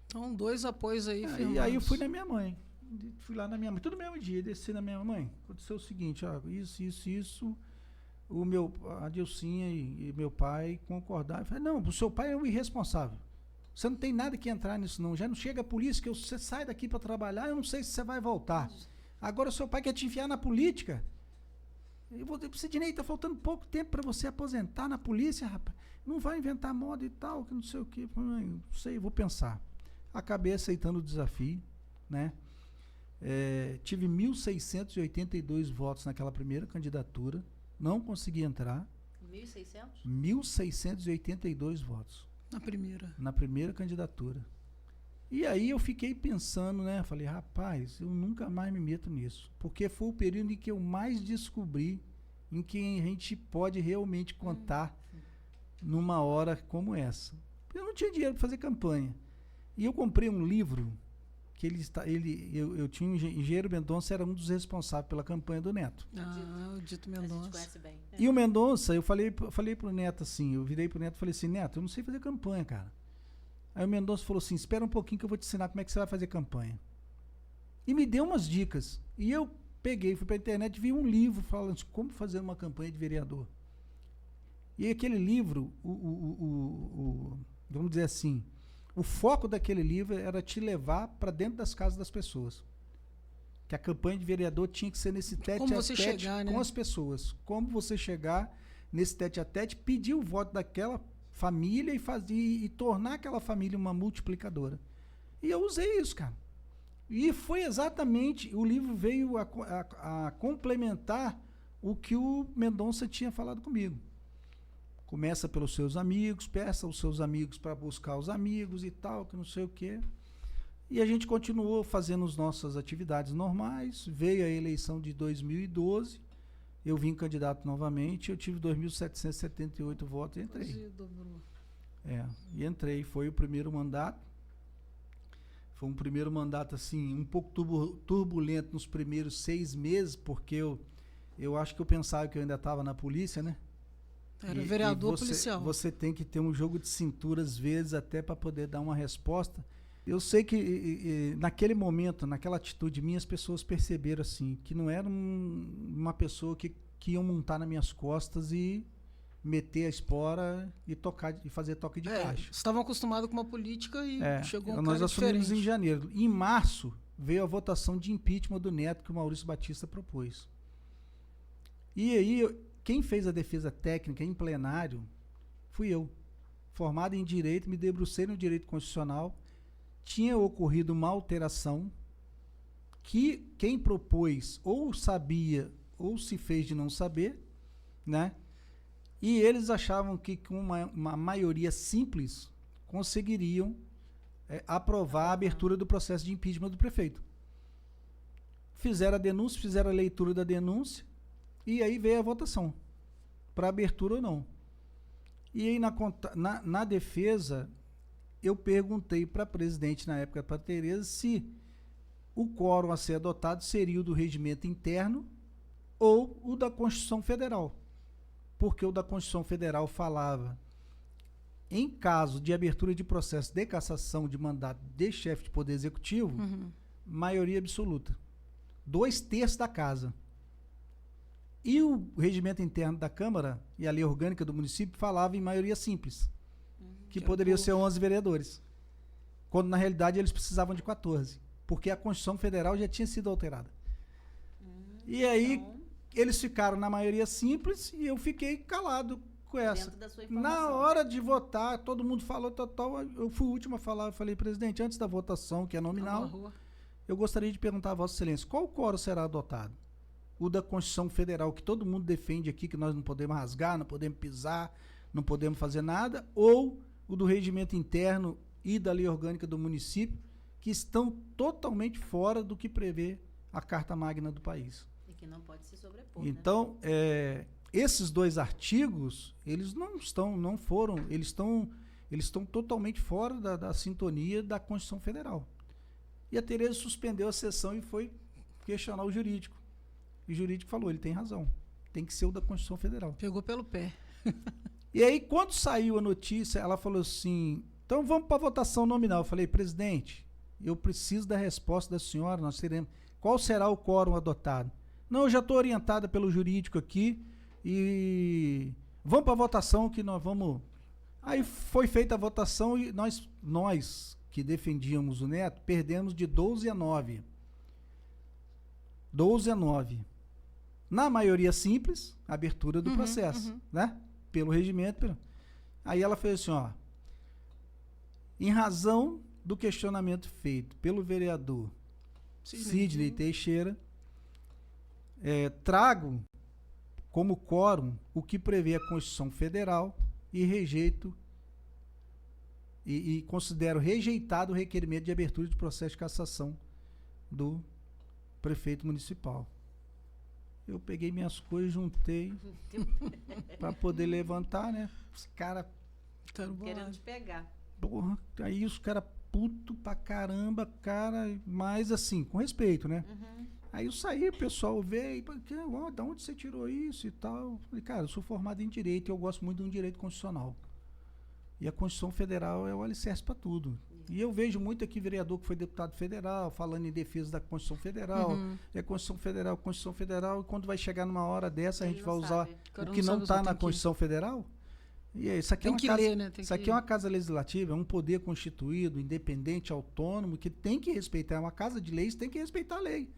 Então, 2 apoios aí, firmados. E aí eu fui na minha mãe. Fui lá na minha mãe, tudo no mesmo dia, desci na minha mãe. Aconteceu o seguinte, isso. A Dilcinha e meu pai concordaram. Eu falei, não, o seu pai é um irresponsável. Você não tem nada que entrar nisso, não. Já não chega a polícia, que você sai daqui para trabalhar, eu não sei se você vai voltar. Agora o seu pai quer te enfiar na política. Eu vou dizer, Sidney, tá faltando pouco tempo para você aposentar na polícia, rapaz. Não vai inventar moda e tal, que não sei o quê. Não sei, vou pensar. Acabei aceitando o desafio, né? Tive 1.682 votos naquela primeira candidatura. Não consegui entrar. 1.600? 1.682 votos. Na primeira candidatura. E aí eu fiquei pensando, né? Falei, rapaz, eu nunca mais me meto nisso. Porque foi o período em que eu mais descobri em que a gente pode realmente contar numa hora como essa. Eu não tinha dinheiro para fazer campanha. E eu comprei um livro que eu tinha Engenheiro Mendonça, era um dos responsáveis pela campanha do Neto. O Dito Mendonça. A gente conhece bem. E o Mendonça, eu falei pro Neto assim, eu virei pro Neto e falei assim, Neto, eu não sei fazer campanha, cara. Aí o Mendonça falou assim, espera um pouquinho que eu vou te ensinar como é que você vai fazer campanha. E me deu umas dicas. E eu peguei, fui pra internet e vi um livro falando de como fazer uma campanha de vereador. E aquele livro, vamos dizer assim, o foco daquele livro era te levar para dentro das casas das pessoas. Que a campanha de vereador tinha que ser nesse tete-a-tete com as pessoas. Como você chegar nesse tete-a-tete, pedir o voto daquela família e tornar aquela família uma multiplicadora. E eu usei isso, cara. E foi exatamente, o livro veio a complementar o que o Mendonça tinha falado comigo. Começa pelos seus amigos, peça aos seus amigos para buscar os amigos e tal, que não sei o quê. E a gente continuou fazendo as nossas atividades normais. Veio a eleição de 2012, eu vim candidato novamente, eu tive 2.778 votos e entrei. E entrei, foi o primeiro mandato. Foi um primeiro mandato, assim, um pouco turbulento nos primeiros 6 meses, porque eu acho que eu pensava que eu ainda estava na polícia, né? Era vereador policial. Você tem que ter um jogo de cintura, às vezes, até para poder dar uma resposta. Eu sei que naquele momento, naquela atitude minha, as pessoas perceberam assim, que não era uma pessoa que iam montar nas minhas costas e meter a espora e tocar e fazer toque de caixa. Estavam acostumados com uma política e chegou um cara nós assumimos diferente. Em janeiro. Em março veio a votação de impeachment do Neto que o Maurício Batista propôs. E aí quem fez a defesa técnica em plenário fui eu. Formado em direito, me debrucei no direito constitucional. Tinha ocorrido uma alteração que quem propôs ou sabia ou se fez de não saber, né? E eles achavam que com uma maioria simples conseguiriam aprovar a abertura do processo de impeachment do prefeito. Fizeram a denúncia, fizeram a leitura da denúncia e aí veio a votação para abertura ou não. E aí na defesa eu perguntei para a presidente na época, para a Tereza, se o quórum a ser adotado seria o do regimento interno ou o da Constituição Federal. Porque o da Constituição Federal falava, em caso de abertura de processo de cassação de mandato de chefe de poder executivo, maioria absoluta. 2/3 da casa. E o regimento interno da Câmara e a lei orgânica do município falava em maioria simples, que poderia ser 11 vereadores. Quando, na realidade, eles precisavam de 14, porque a Constituição Federal já tinha sido alterada. E aí, eles ficaram na maioria simples e eu fiquei calado com essa. Na hora de votar, todo mundo falou total. Eu fui o último a falar. Eu falei, presidente, antes da votação, que é nominal, eu gostaria de perguntar a Vossa Excelência, qual quórum será adotado? O da Constituição Federal, que todo mundo defende aqui, que nós não podemos rasgar, não podemos pisar, não podemos fazer nada, ou o do regimento interno e da lei orgânica do município, que estão totalmente fora do que prevê a Carta Magna do país. E que não pode se sobrepor, então, né? Esses 2 artigos, eles estão totalmente fora da sintonia da Constituição Federal. E a Tereza suspendeu a sessão e foi questionar o jurídico. E o jurídico falou, ele tem razão, tem que ser o da Constituição Federal. Pegou pelo pé. E aí, quando saiu a notícia, ela falou assim, então vamos para a votação nominal. Eu falei, presidente, eu preciso da resposta da senhora, nós teremos. Qual será o quórum adotado? Não, eu já estou orientada pelo jurídico aqui e vamos para a votação que nós vamos... Aí foi feita a votação e nós que defendíamos o Neto, perdemos de 12-9. 12-9. Na maioria simples, abertura do processo, né? Pelo regimento. Aí ela fez assim, ó. Em razão do questionamento feito pelo vereador Sidney Teixeira, trago como quórum o que prevê a Constituição Federal e rejeito e considero rejeitado o requerimento de abertura de processo de cassação do prefeito municipal. Eu peguei minhas coisas, juntei para poder levantar, né? Os caras querendo te pegar. Porra, aí os caras puto pra caramba, cara, mas assim, com respeito, né? Aí eu saí, o pessoal veio, da onde você tirou isso e tal? Falei, cara, eu sou formado em Direito e eu gosto muito de um direito constitucional. E a Constituição Federal é o alicerce para tudo. E eu vejo muito aqui vereador que foi deputado federal, falando em defesa da Constituição Federal, Constituição Federal, e quando vai chegar numa hora dessa, a gente vai usar o que não está na Constituição Federal? E isso aqui isso aqui é uma casa legislativa, é um poder constituído, independente, autônomo, que tem que respeitar, é uma casa de leis, tem que respeitar a lei.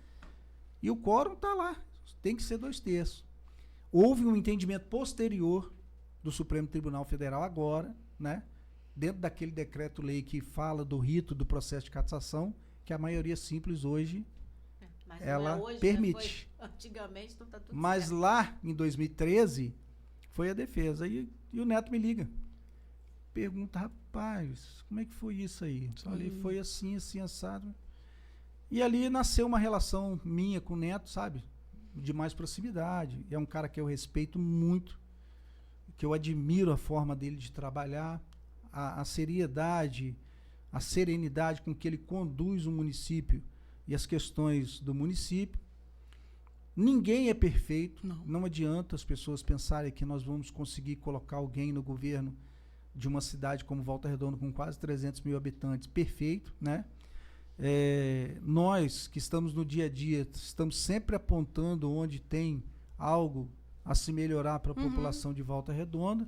E o quórum está lá, tem que ser 2/3. Houve um entendimento posterior do Supremo Tribunal Federal agora, né? Dentro daquele decreto-lei que fala do rito do processo de cassação, que a maioria simples hoje, mas ela hoje, permite. Né? Antigamente não está tudo mas certo. Lá, em 2013, foi a defesa. E o Neto me liga. Pergunta, rapaz, como é que foi isso aí? Falei, foi assim, assim, assado. E ali nasceu uma relação minha com o Neto, sabe? De mais proximidade. É um cara que eu respeito muito, que eu admiro a forma dele de trabalhar, a seriedade, a serenidade com que ele conduz o município e as questões do município. Ninguém é perfeito, não adianta as pessoas pensarem que nós vamos conseguir colocar alguém no governo de uma cidade como Volta Redonda com quase 300 mil habitantes, perfeito, né? Nós que estamos no dia a dia, estamos sempre apontando onde tem algo a se melhorar para a população de Volta Redonda,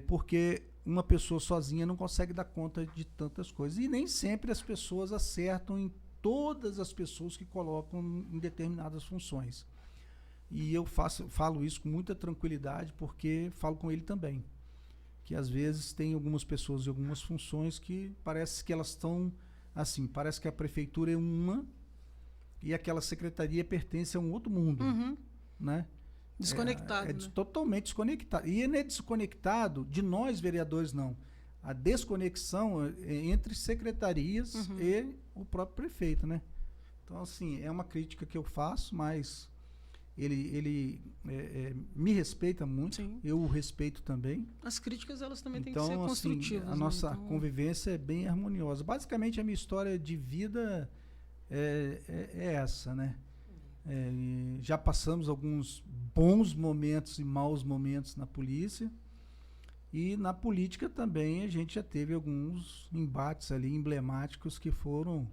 porque uma pessoa sozinha não consegue dar conta de tantas coisas. E nem sempre as pessoas acertam em todas as pessoas que colocam em determinadas funções. E eu falo isso com muita tranquilidade, porque falo com ele também. Que às vezes tem algumas pessoas e algumas funções que parece que elas estão assim, parece que a prefeitura é uma e aquela secretaria pertence a um outro mundo, né? Desconectado, né? Totalmente desconectado. E não é desconectado de nós, vereadores, não. A desconexão é entre secretarias e o próprio prefeito, né? Então, assim, é uma crítica que eu faço, mas ele me respeita muito, eu o respeito também. As críticas, elas também têm então, que ser construtivas. A nossa convivência é bem harmoniosa. Basicamente, a minha história de vida é essa, né? Já passamos alguns bons momentos e maus momentos na polícia, e na política também a gente já teve alguns embates ali emblemáticos que foram,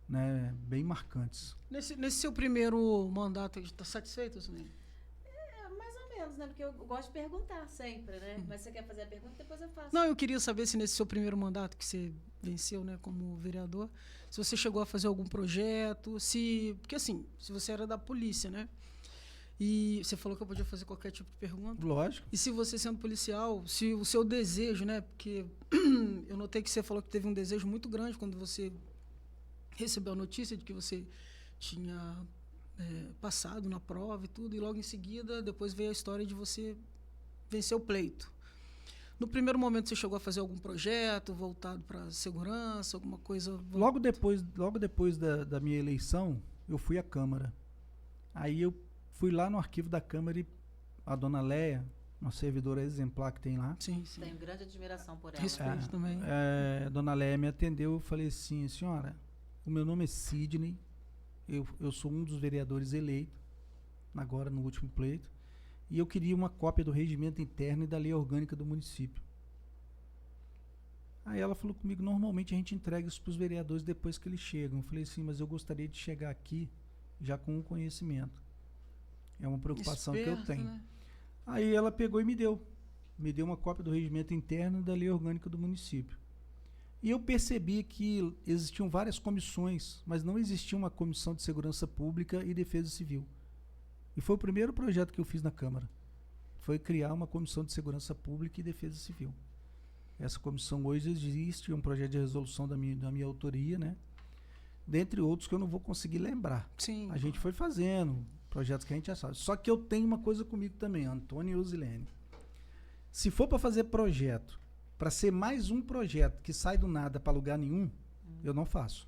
né, bem marcantes. Nesse seu primeiro mandato, está satisfeito, Zuleide? Mais ou menos, né? Porque eu gosto de perguntar sempre, né? Mas você quer fazer a pergunta, depois eu faço. Não, eu queria saber se nesse seu primeiro mandato que você venceu, né, como vereador, se você chegou a fazer algum projeto, porque assim, se você era da polícia, né? E você falou que eu podia fazer qualquer tipo de pergunta. Lógico. E se você sendo policial, se o seu desejo, né? Porque eu notei que você falou que teve um desejo muito grande quando você recebeu a notícia de que você tinha passado na prova e tudo, e logo em seguida, depois veio a história de você vencer o pleito. No primeiro momento, você chegou a fazer algum projeto voltado para segurança, alguma coisa? Logo depois da minha eleição, eu fui à Câmara. Aí eu fui lá no arquivo da Câmara e a dona Leia, uma servidora exemplar que tem lá. Sim. Tenho grande admiração por ela. Respeito também. A dona Leia me atendeu, eu falei assim, senhora, o meu nome é Sidney, eu sou um dos vereadores eleitos, agora no último pleito, e eu queria uma cópia do regimento interno e da lei orgânica do município. Aí ela falou comigo, normalmente a gente entrega isso para os vereadores depois que eles chegam. Eu falei assim, mas eu gostaria de chegar aqui já com o conhecimento. É uma preocupação que eu tenho. Né? Aí ela pegou e me deu uma cópia do regimento interno e da lei orgânica do município. E eu percebi que existiam várias comissões, mas não existia uma comissão de segurança pública e defesa civil. E foi o primeiro projeto que eu fiz na Câmara. Foi criar uma comissão de segurança pública e defesa civil. Essa comissão hoje existe, é um projeto de resolução da minha autoria, né? Dentre outros que eu não vou conseguir lembrar. Sim. A gente foi fazendo projetos que a gente já sabe. Só que eu tenho uma coisa comigo também, Antônio e Osilene. Se for para fazer projeto, para ser mais um projeto que sai do nada para lugar nenhum, eu não faço.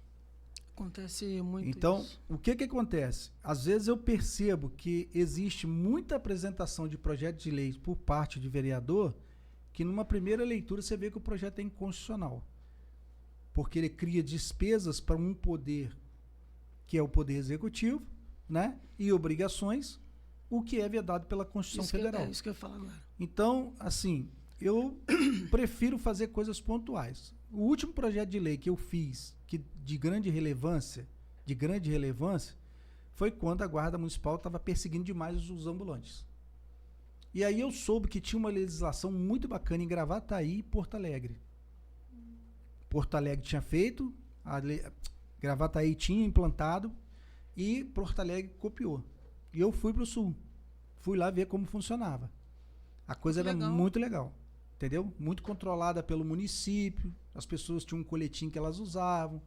Acontece muito Então, isso. o que acontece? Às vezes eu percebo que existe muita apresentação de projeto de lei por parte de vereador, que numa primeira leitura você vê que o projeto é inconstitucional. Porque ele cria despesas para um poder, que é o poder executivo, né? E obrigações, o que é vedado pela Constituição Federal. É isso que eu ia falar agora. Então, assim, eu prefiro fazer coisas pontuais. O último projeto de lei que eu fiz, de grande relevância, foi quando a Guarda Municipal estava perseguindo demais os ambulantes. E aí eu soube que tinha uma legislação muito bacana em Gravataí e Porto Alegre. Porto Alegre tinha feito, Gravataí tinha implantado e Porto Alegre copiou. E eu fui para o Sul. Fui lá ver como funcionava. A coisa era muito legal, entendeu? Muito controlada pelo município, as pessoas tinham um coletinho que elas usavam,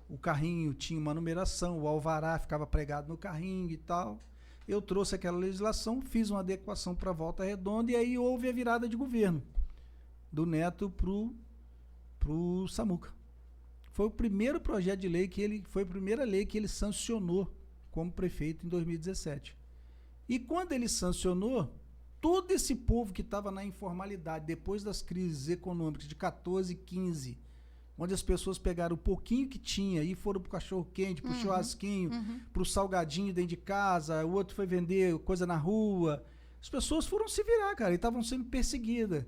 o carrinho tinha uma numeração, o alvará ficava pregado no carrinho e tal. Eu trouxe aquela legislação, fiz uma adequação para Volta Redonda e aí houve a virada de governo do Neto pro Samuca. Foi o primeiro projeto de lei foi a primeira lei que ele sancionou como prefeito em 2017. E quando ele sancionou, todo esse povo que estava na informalidade, depois das crises econômicas de 14 e 15, onde as pessoas pegaram o pouquinho que tinha e foram para o cachorro-quente, para o churrasquinho, para o salgadinho dentro de casa, o outro foi vender coisa na rua. As pessoas foram se virar, cara, e estavam sendo perseguidas.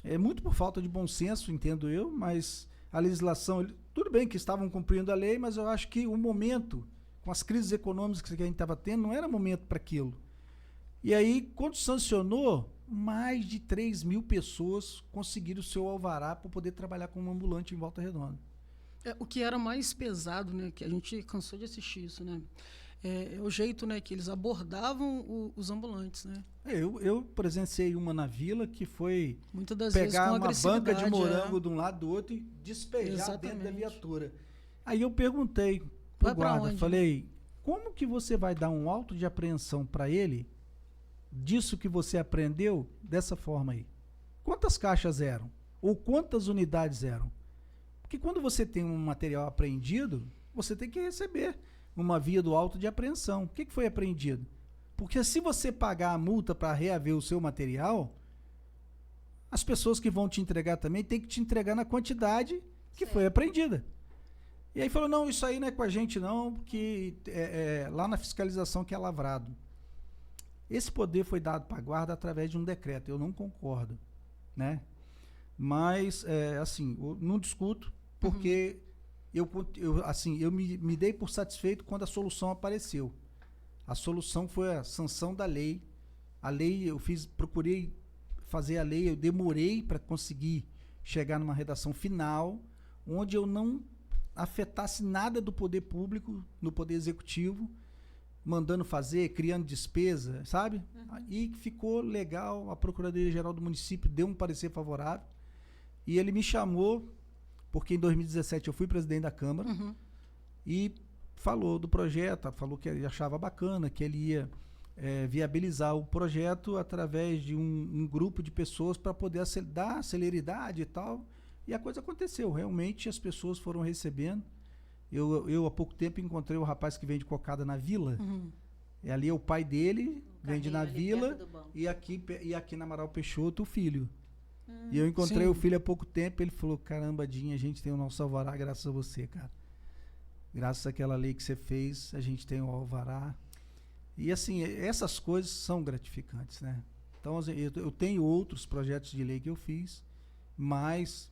É muito por falta de bom senso, entendo eu, mas a legislação, tudo bem que estavam cumprindo a lei, mas eu acho que o momento, com as crises econômicas que a gente estava tendo, não era momento para aquilo. E aí, quando sancionou, mais de 3.000 pessoas conseguiram o seu alvará para poder trabalhar como ambulante em Volta Redonda. O que era mais pesado, né, que a gente cansou de assistir isso, né? É o jeito, né, que eles abordavam os ambulantes, né? Eu presenciei uma na vila que foi muitas das pegar vezes com uma banca de morango de um lado do outro e despejar dentro da viatura. Aí eu perguntei pro guarda, falei, como que você vai dar um auto de apreensão para ele disso que você aprendeu dessa forma aí? Quantas caixas eram? Ou quantas unidades eram? Porque quando você tem um material apreendido, você tem que receber uma via do auto de apreensão. O que foi apreendido? Porque se você pagar a multa para reaver o seu material, as pessoas que vão te entregar também têm que te entregar na quantidade que foi apreendida. E aí falou, não, isso aí não é com a gente não, porque lá na fiscalização que é lavrado. Esse poder foi dado para a guarda através de um decreto, eu não concordo, né? Mas, assim, eu não discuto, porque eu me dei por satisfeito quando a solução apareceu. A solução foi a sanção da lei. A lei, procurei fazer a lei, eu demorei para conseguir chegar numa redação final, onde eu não afetasse nada do poder público, no poder executivo, mandando fazer, criando despesa, sabe? E ficou legal, a Procuradoria-Geral do município deu um parecer favorável, e ele me chamou, porque em 2017 eu fui presidente da Câmara, e falou do projeto, falou que ele achava bacana, que ele ia viabilizar o projeto através de um grupo de pessoas para poder dar celeridade e tal. E a coisa aconteceu, realmente as pessoas foram recebendo. Eu há pouco tempo encontrei um rapaz que vende cocada na vila. Ali é o pai dele, vende na vila, e aqui na Amaral Peixoto o filho. E eu encontrei o filho há pouco tempo, ele falou, caramba, Dinha, a gente tem o nosso alvará graças a você, cara. Graças àquela lei que você fez, a gente tem o alvará. E assim, essas coisas são gratificantes, né? Então, eu tenho outros projetos de lei que eu fiz, mas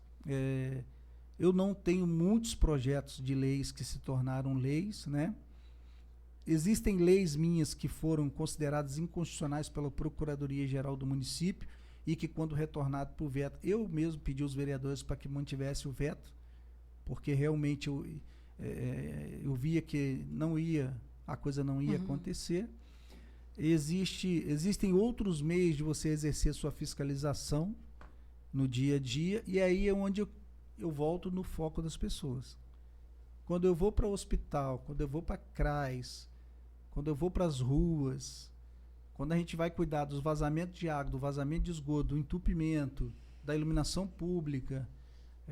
eu não tenho muitos projetos de leis que se tornaram leis, né? Existem leis minhas que foram consideradas inconstitucionais pela Procuradoria-Geral do município e que, quando retornado para o veto, eu mesmo pedi aos vereadores para que mantivesse o veto, porque realmente eu via que não ia a coisa não ia acontecer. Existem outros meios de você exercer sua fiscalização no dia a dia, e aí é onde eu volto no foco das pessoas. Quando eu vou para o hospital, quando eu vou para CRAS, quando eu vou para as ruas, quando a gente vai cuidar dos vazamentos de água, do vazamento de esgoto, do entupimento, da iluminação pública,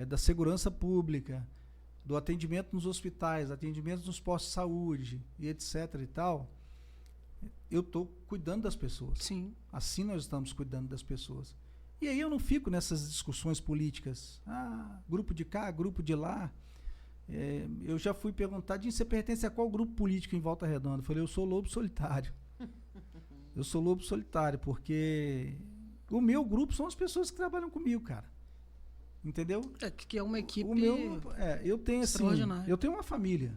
da segurança pública, do atendimento nos hospitais, atendimento nos postos de saúde e etc e tal, eu estou cuidando das pessoas. Sim. Assim nós estamos cuidando das pessoas. E aí eu não fico nessas discussões políticas. Grupo de cá, grupo de lá. Eu já fui perguntado, você pertence a qual grupo político em Volta Redonda? Eu falei, eu sou lobo solitário. Eu sou lobo solitário, porque o meu grupo são as pessoas que trabalham comigo, cara. Entendeu? Que é uma equipe eu tenho assim, extraordinária. eu tenho uma família.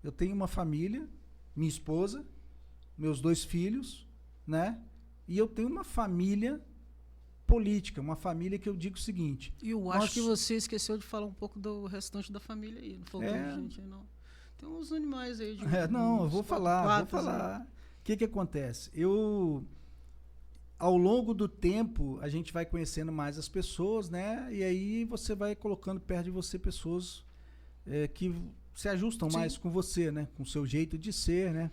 Eu tenho uma família, minha esposa, meus 2 filhos, né? E eu tenho uma família política, uma família que eu digo o seguinte... E eu acho que você esqueceu de falar um pouco do restante da família aí. Não faltou gente aí, não. Tem uns animais aí. Eu vou falar. O que acontece? Ao longo do tempo, a gente vai conhecendo mais as pessoas, né? E aí você vai colocando perto de você pessoas que se ajustam mais com você, né? Com o seu jeito de ser, né?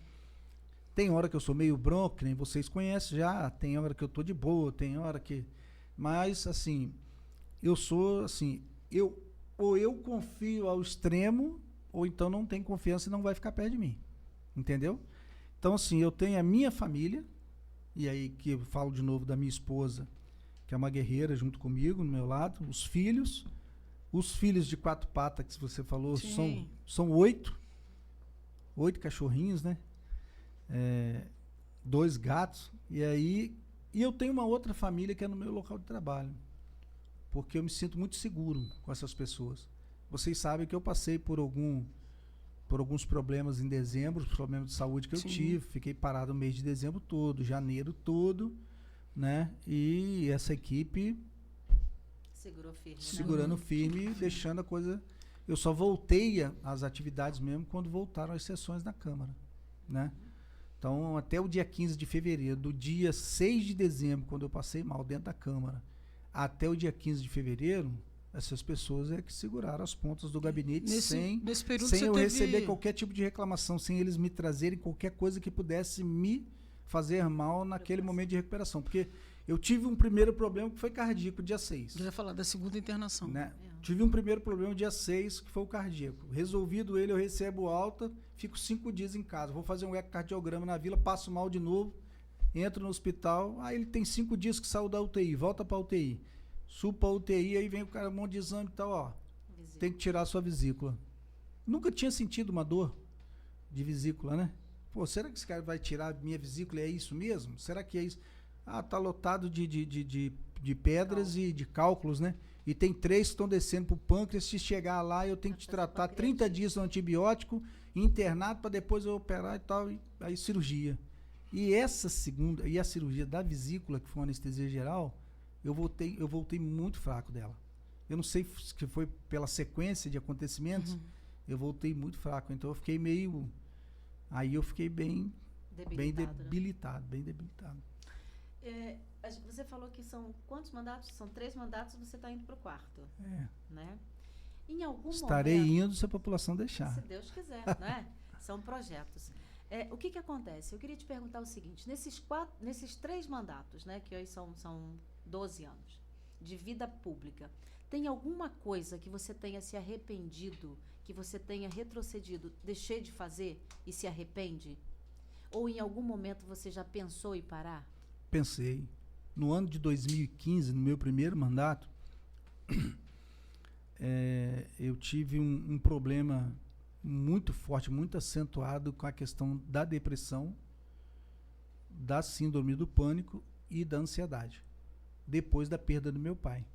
Tem hora que eu sou meio bronco, que nem vocês conhecem já. Tem hora que eu tô de boa, tem hora que... Mas, assim, eu sou, assim... Ou eu confio ao extremo, ou então não tenho confiança e não vai ficar perto de mim. Entendeu? Então, assim, eu tenho a minha família... E aí que eu falo de novo da minha esposa, que é uma guerreira junto comigo, no meu lado. Os filhos de 4 patas que você falou, são 8. 8 cachorrinhos, né? 2 gatos. E eu tenho uma outra família que é no meu local de trabalho. Porque eu me sinto muito seguro com essas pessoas. Vocês sabem que eu passei por alguns problemas em dezembro, problemas de saúde que eu tive, fiquei parado o mês de dezembro todo, janeiro todo, né? E essa equipe segurando firme, deixando a coisa... Eu só voltei às atividades mesmo quando voltaram as sessões na Câmara, né? Então, até o dia 15 de fevereiro, do dia 6 de dezembro, quando eu passei mal dentro da Câmara, até o dia 15 de fevereiro... Essas pessoas que seguraram as pontas do gabinete sem eu receber qualquer tipo de reclamação, sem eles me trazerem qualquer coisa que pudesse me fazer mal naquele momento de recuperação. Porque eu tive um primeiro problema que foi cardíaco, dia 6. Eu ia falar da segunda internação. Né? Tive um primeiro problema dia 6, que foi o cardíaco. Resolvido ele, eu recebo alta, fico 5 dias em casa. Vou fazer um ecocardiograma na vila, passo mal de novo, entro no hospital, aí ele tem 5 dias que saiu da UTI, volta para UTI. Subo pra UTI, aí vem o cara, um monte de exame e tal, tem que tirar a sua vesícula. Nunca tinha sentido uma dor de vesícula, né? Pô, será que esse cara vai tirar a minha vesícula? É isso mesmo? Será que é isso? Tá lotado de pedras e de cálculos, né? E tem 3 que estão descendo pro pâncreas. Se chegar lá, eu tenho que te tratar 30 dias no antibiótico, internado para depois eu operar e tal, e aí cirurgia. E a cirurgia da vesícula, que foi uma anestesia geral, eu voltei muito fraco dela. Eu não sei se foi pela sequência de acontecimentos, eu voltei muito fraco. Então eu fiquei meio... Aí eu fiquei bem debilitado. Você falou que são quantos mandatos? São 3 mandatos, você está indo para o 4º. Né? Em algum Estarei momento, indo se a população deixar. Se Deus quiser, né? São projetos. O que acontece? Eu queria te perguntar o seguinte, nesses 3 mandatos, né, que hoje são 12 anos de vida pública, tem alguma coisa que você tenha se arrependido, que você tenha retrocedido, deixei de fazer e se arrepende? Ou em algum momento você já pensou em parar? Pensei. No ano de 2015, no meu primeiro mandato, eu tive um problema muito forte, muito acentuado com a questão da depressão, da síndrome do pânico e da ansiedade, depois da perda do meu pai.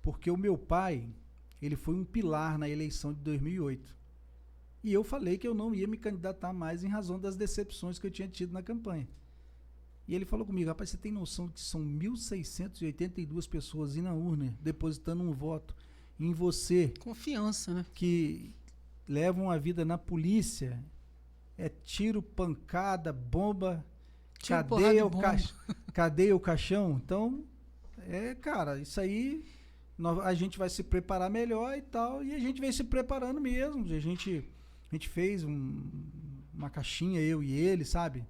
Porque o meu pai, ele foi um pilar na eleição de 2008. E eu falei que eu não ia me candidatar mais em razão das decepções que eu tinha tido na campanha. E ele falou comigo, rapaz, você tem noção que são 1.682 pessoas indo na urna, depositando um voto em você. Confiança, né? Que levam a vida na polícia é tiro, pancada, bomba, Tiro, porrada e cadeia, bomba. cadeia o caixão. Então, cara, isso aí a gente vai se preparar melhor e tal, e a gente vem se preparando mesmo. A gente fez uma caixinha, eu e ele, sabe?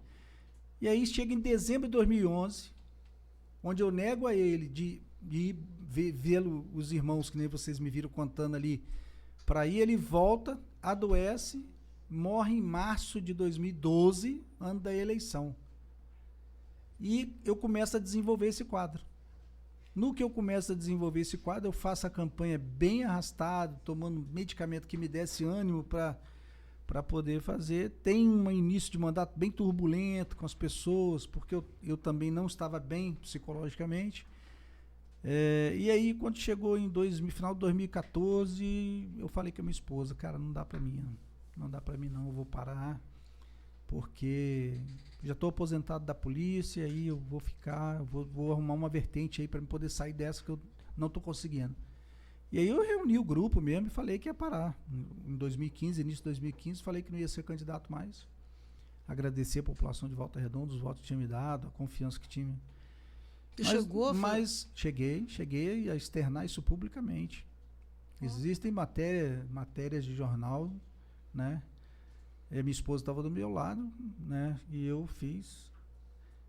E aí chega em dezembro de 2011, onde eu nego a ele de vê-lo, os irmãos que nem vocês me viram contando ali, para ir, ele volta, adoece, morre em março de 2012, ano da eleição. E eu começo a desenvolver esse quadro. No que eu começo a desenvolver esse quadro, eu faço a campanha bem arrastado, tomando medicamento que me desse ânimo para poder fazer. Tem um início de mandato bem turbulento com as pessoas, porque eu também não estava bem psicologicamente. E aí, quando chegou em final de 2014, eu falei com a minha esposa, cara, não dá para mim, não, eu vou parar, porque já estou aposentado da polícia, aí eu vou ficar, vou arrumar uma vertente aí para poder sair dessa que eu não estou conseguindo. E aí eu reuni o grupo mesmo e falei que ia parar. Em 2015, início de 2015, falei que não ia ser candidato mais. Agradecer a população de Volta Redonda, os votos que tinha me dado, a confiança que tinha. Mas cheguei a externar isso publicamente. Existem matérias de jornal, né? Minha esposa estava do meu lado, né? E eu fiz.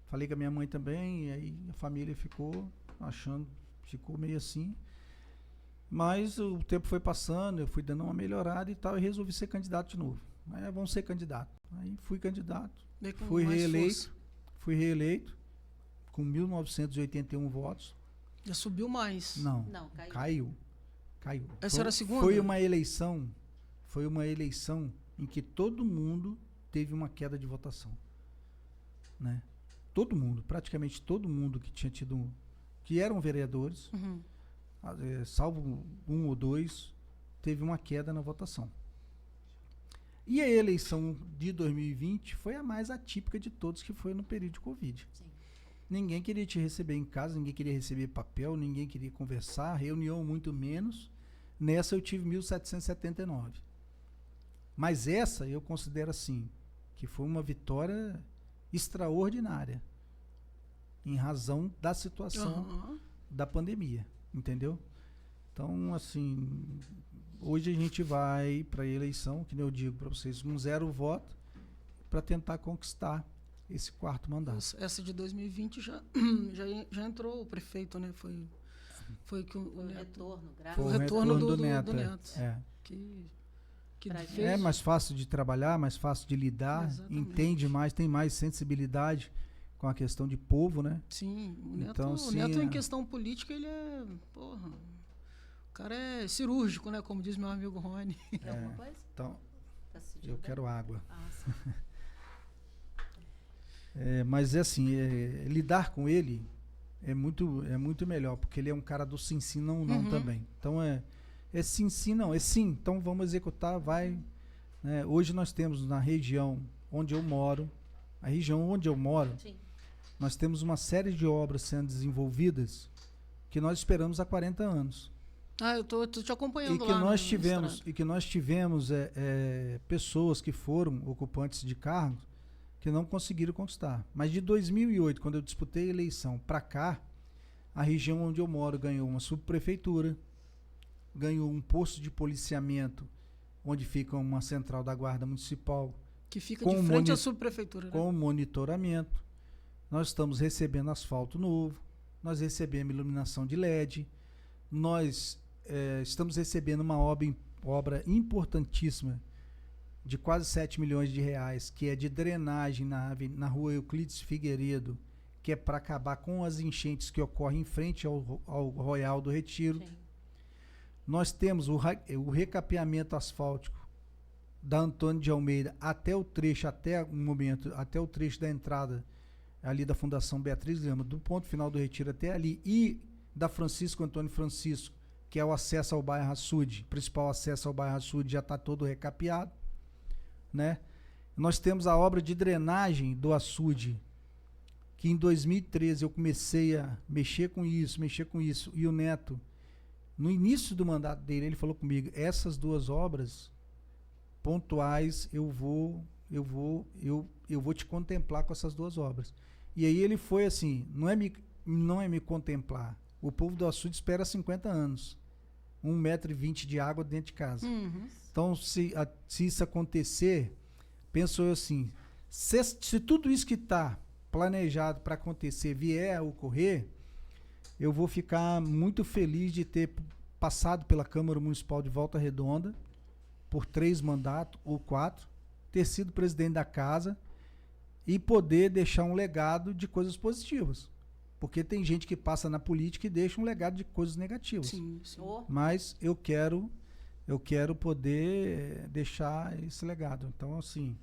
Falei com a minha mãe também, e aí a família ficou meio assim. Mas o tempo foi passando, eu fui dando uma melhorada e tal, e resolvi ser candidato de novo. Vamos ser candidato. Aí fui candidato, fui reeleito com 1.981 votos. Já subiu mais. Não, caiu. Essa era a segunda? Foi uma eleição em que todo mundo teve uma queda de votação, né? Todo mundo, praticamente todo mundo que tinha tido, que eram vereadores, salvo um ou dois, teve uma queda na votação. E a eleição de 2020 foi a mais atípica de todos, que foi no período de Covid. Sim. Ninguém queria te receber em casa, ninguém queria receber papel, ninguém queria conversar, reunião muito menos. Nessa eu tive 1.779. Mas essa eu considero assim, que foi uma vitória extraordinária, em razão da situação da pandemia, entendeu? Então, assim, hoje a gente vai para a eleição, que nem eu digo para vocês, com 0 voto, para tentar conquistar esse 4º mandato. Essa de 2020 já entrou o prefeito, né? Foi que o retorno, foi o retorno do Neto. Que é mais fácil de trabalhar, mais fácil de lidar, entende mais, tem mais sensibilidade com a questão de povo, né? Sim, o Neto em questão política, ele é, porra, o cara é cirúrgico, né? Como diz meu amigo Rony. Quer alguma coisa? Então, eu quero água. Sim. Mas é assim, lidar com ele é muito melhor, porque ele é um cara do sim, sim, não, não também. Então sim, sim, não, sim, então vamos executar, vai. Né? Hoje nós temos na região onde eu moro, sim, nós temos uma série de obras sendo desenvolvidas que nós esperamos há 40 anos. Eu tô te acompanhando e que nós tivemos pessoas que foram ocupantes de cargos que não conseguiram conquistar. Mas de 2008, quando eu disputei a eleição para cá, a região onde eu moro ganhou uma subprefeitura, ganhou um posto de policiamento, onde fica uma central da Guarda Municipal. Que fica de frente à subprefeitura. Né? Com monitoramento. Nós estamos recebendo asfalto novo, nós recebemos iluminação de LED, nós estamos recebendo uma obra importantíssima de quase 7 milhões de reais, que é de drenagem na rua Euclides Figueiredo, que é para acabar com as enchentes que ocorrem em frente ao Royal do Retiro. Sim. Nós temos o recapeamento asfáltico da Antônio de Almeida até o trecho da entrada ali da Fundação Beatriz Lima, do ponto final do Retiro até ali, e da Francisco Antônio Francisco, que é o acesso ao bairro Açude, principal acesso ao bairro Açude, já está todo recapeado, né? Nós temos a obra de drenagem do Açude, que em 2013 eu comecei a mexer com isso, e o Neto, no início do mandato dele, ele falou comigo, essas 2 obras pontuais eu vou eu vou te contemplar com essas 2 obras. E aí ele foi assim, não é me contemplar. O povo do açude espera 50 anos. 1,20 m de água dentro de casa. Então, se isso acontecer, penso eu assim, se tudo isso que está planejado para acontecer vier a ocorrer, eu vou ficar muito feliz de ter passado pela Câmara Municipal de Volta Redonda por 3 mandatos ou 4, ter sido presidente da casa e poder deixar um legado de coisas positivas. Porque tem gente que passa na política e deixa um legado de coisas negativas. Sim, sim. Mas eu quero poder deixar esse legado. Então, assim,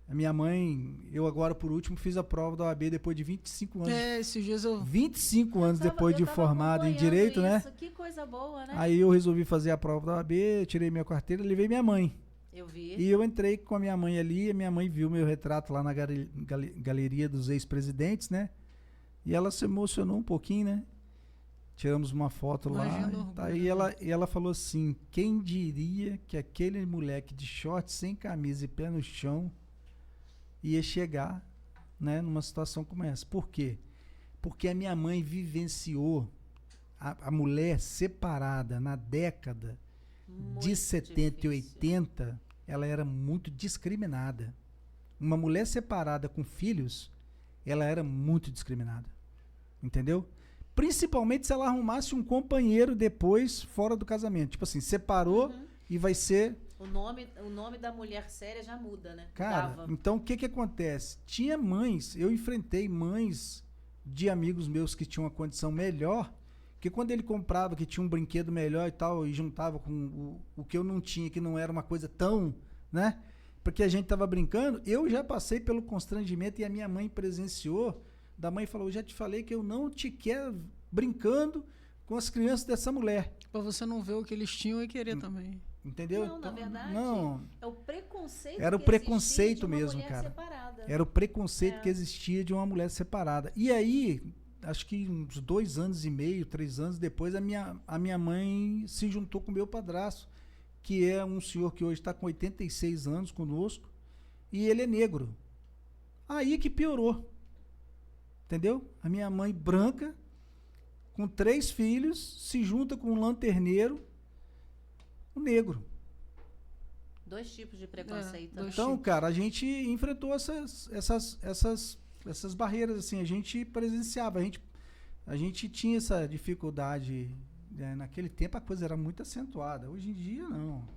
a minha mãe, eu agora, por último, fiz a prova da OAB depois de 25 anos. Esses dias eu... 25 anos depois de formado em Direito, né? Que coisa boa, né? Aí eu resolvi fazer a prova da OAB, tirei minha carteira, levei minha mãe. Eu vi. E eu entrei com a minha mãe ali, e minha mãe viu meu retrato lá na galeria dos ex-presidentes, né? E ela se emocionou um pouquinho, né? Tiramos uma foto lá. Tá, e ela falou assim, quem diria que aquele moleque de short, sem camisa e pé no chão, ia chegar, né, numa situação como essa. Por quê? Porque a minha mãe vivenciou a mulher separada na década de 70 e 80, ela era muito discriminada. Uma mulher separada com filhos, ela era muito discriminada. Entendeu? Principalmente se ela arrumasse um companheiro depois, fora do casamento. Tipo assim, separou e vai ser... O nome da mulher séria já muda, né? Cara, então o que acontece? Tinha mães, eu enfrentei mães de amigos meus que tinham uma condição melhor, que quando ele comprava, que tinha um brinquedo melhor e tal, e juntava com o que eu não tinha, que não era uma coisa tão, né? Porque a gente tava brincando, eu já passei pelo constrangimento e a minha mãe presenciou, da mãe falou, eu já te falei que eu não te quero brincando com as crianças dessa mulher. Pra você não ver o que eles tinham e querer também. Entendeu? Não, então, na verdade, não, é o preconceito era o que preconceito existia de uma mesmo, mulher cara. separada. Era o preconceito que existia de uma mulher separada. E aí, acho que uns 2 anos e meio, 3 anos depois, a minha mãe se juntou com o meu padrasto, que é um senhor que hoje está com 86 anos conosco, e ele é negro. Aí que piorou. Entendeu? A minha mãe branca, com 3 filhos, se junta com um lanterneiro, um negro. 2 tipos de preconceito. Então, cara, a gente enfrentou essas barreiras, assim, a gente presenciava, a gente tinha essa dificuldade, né? Naquele tempo a coisa era muito acentuada, hoje em dia não.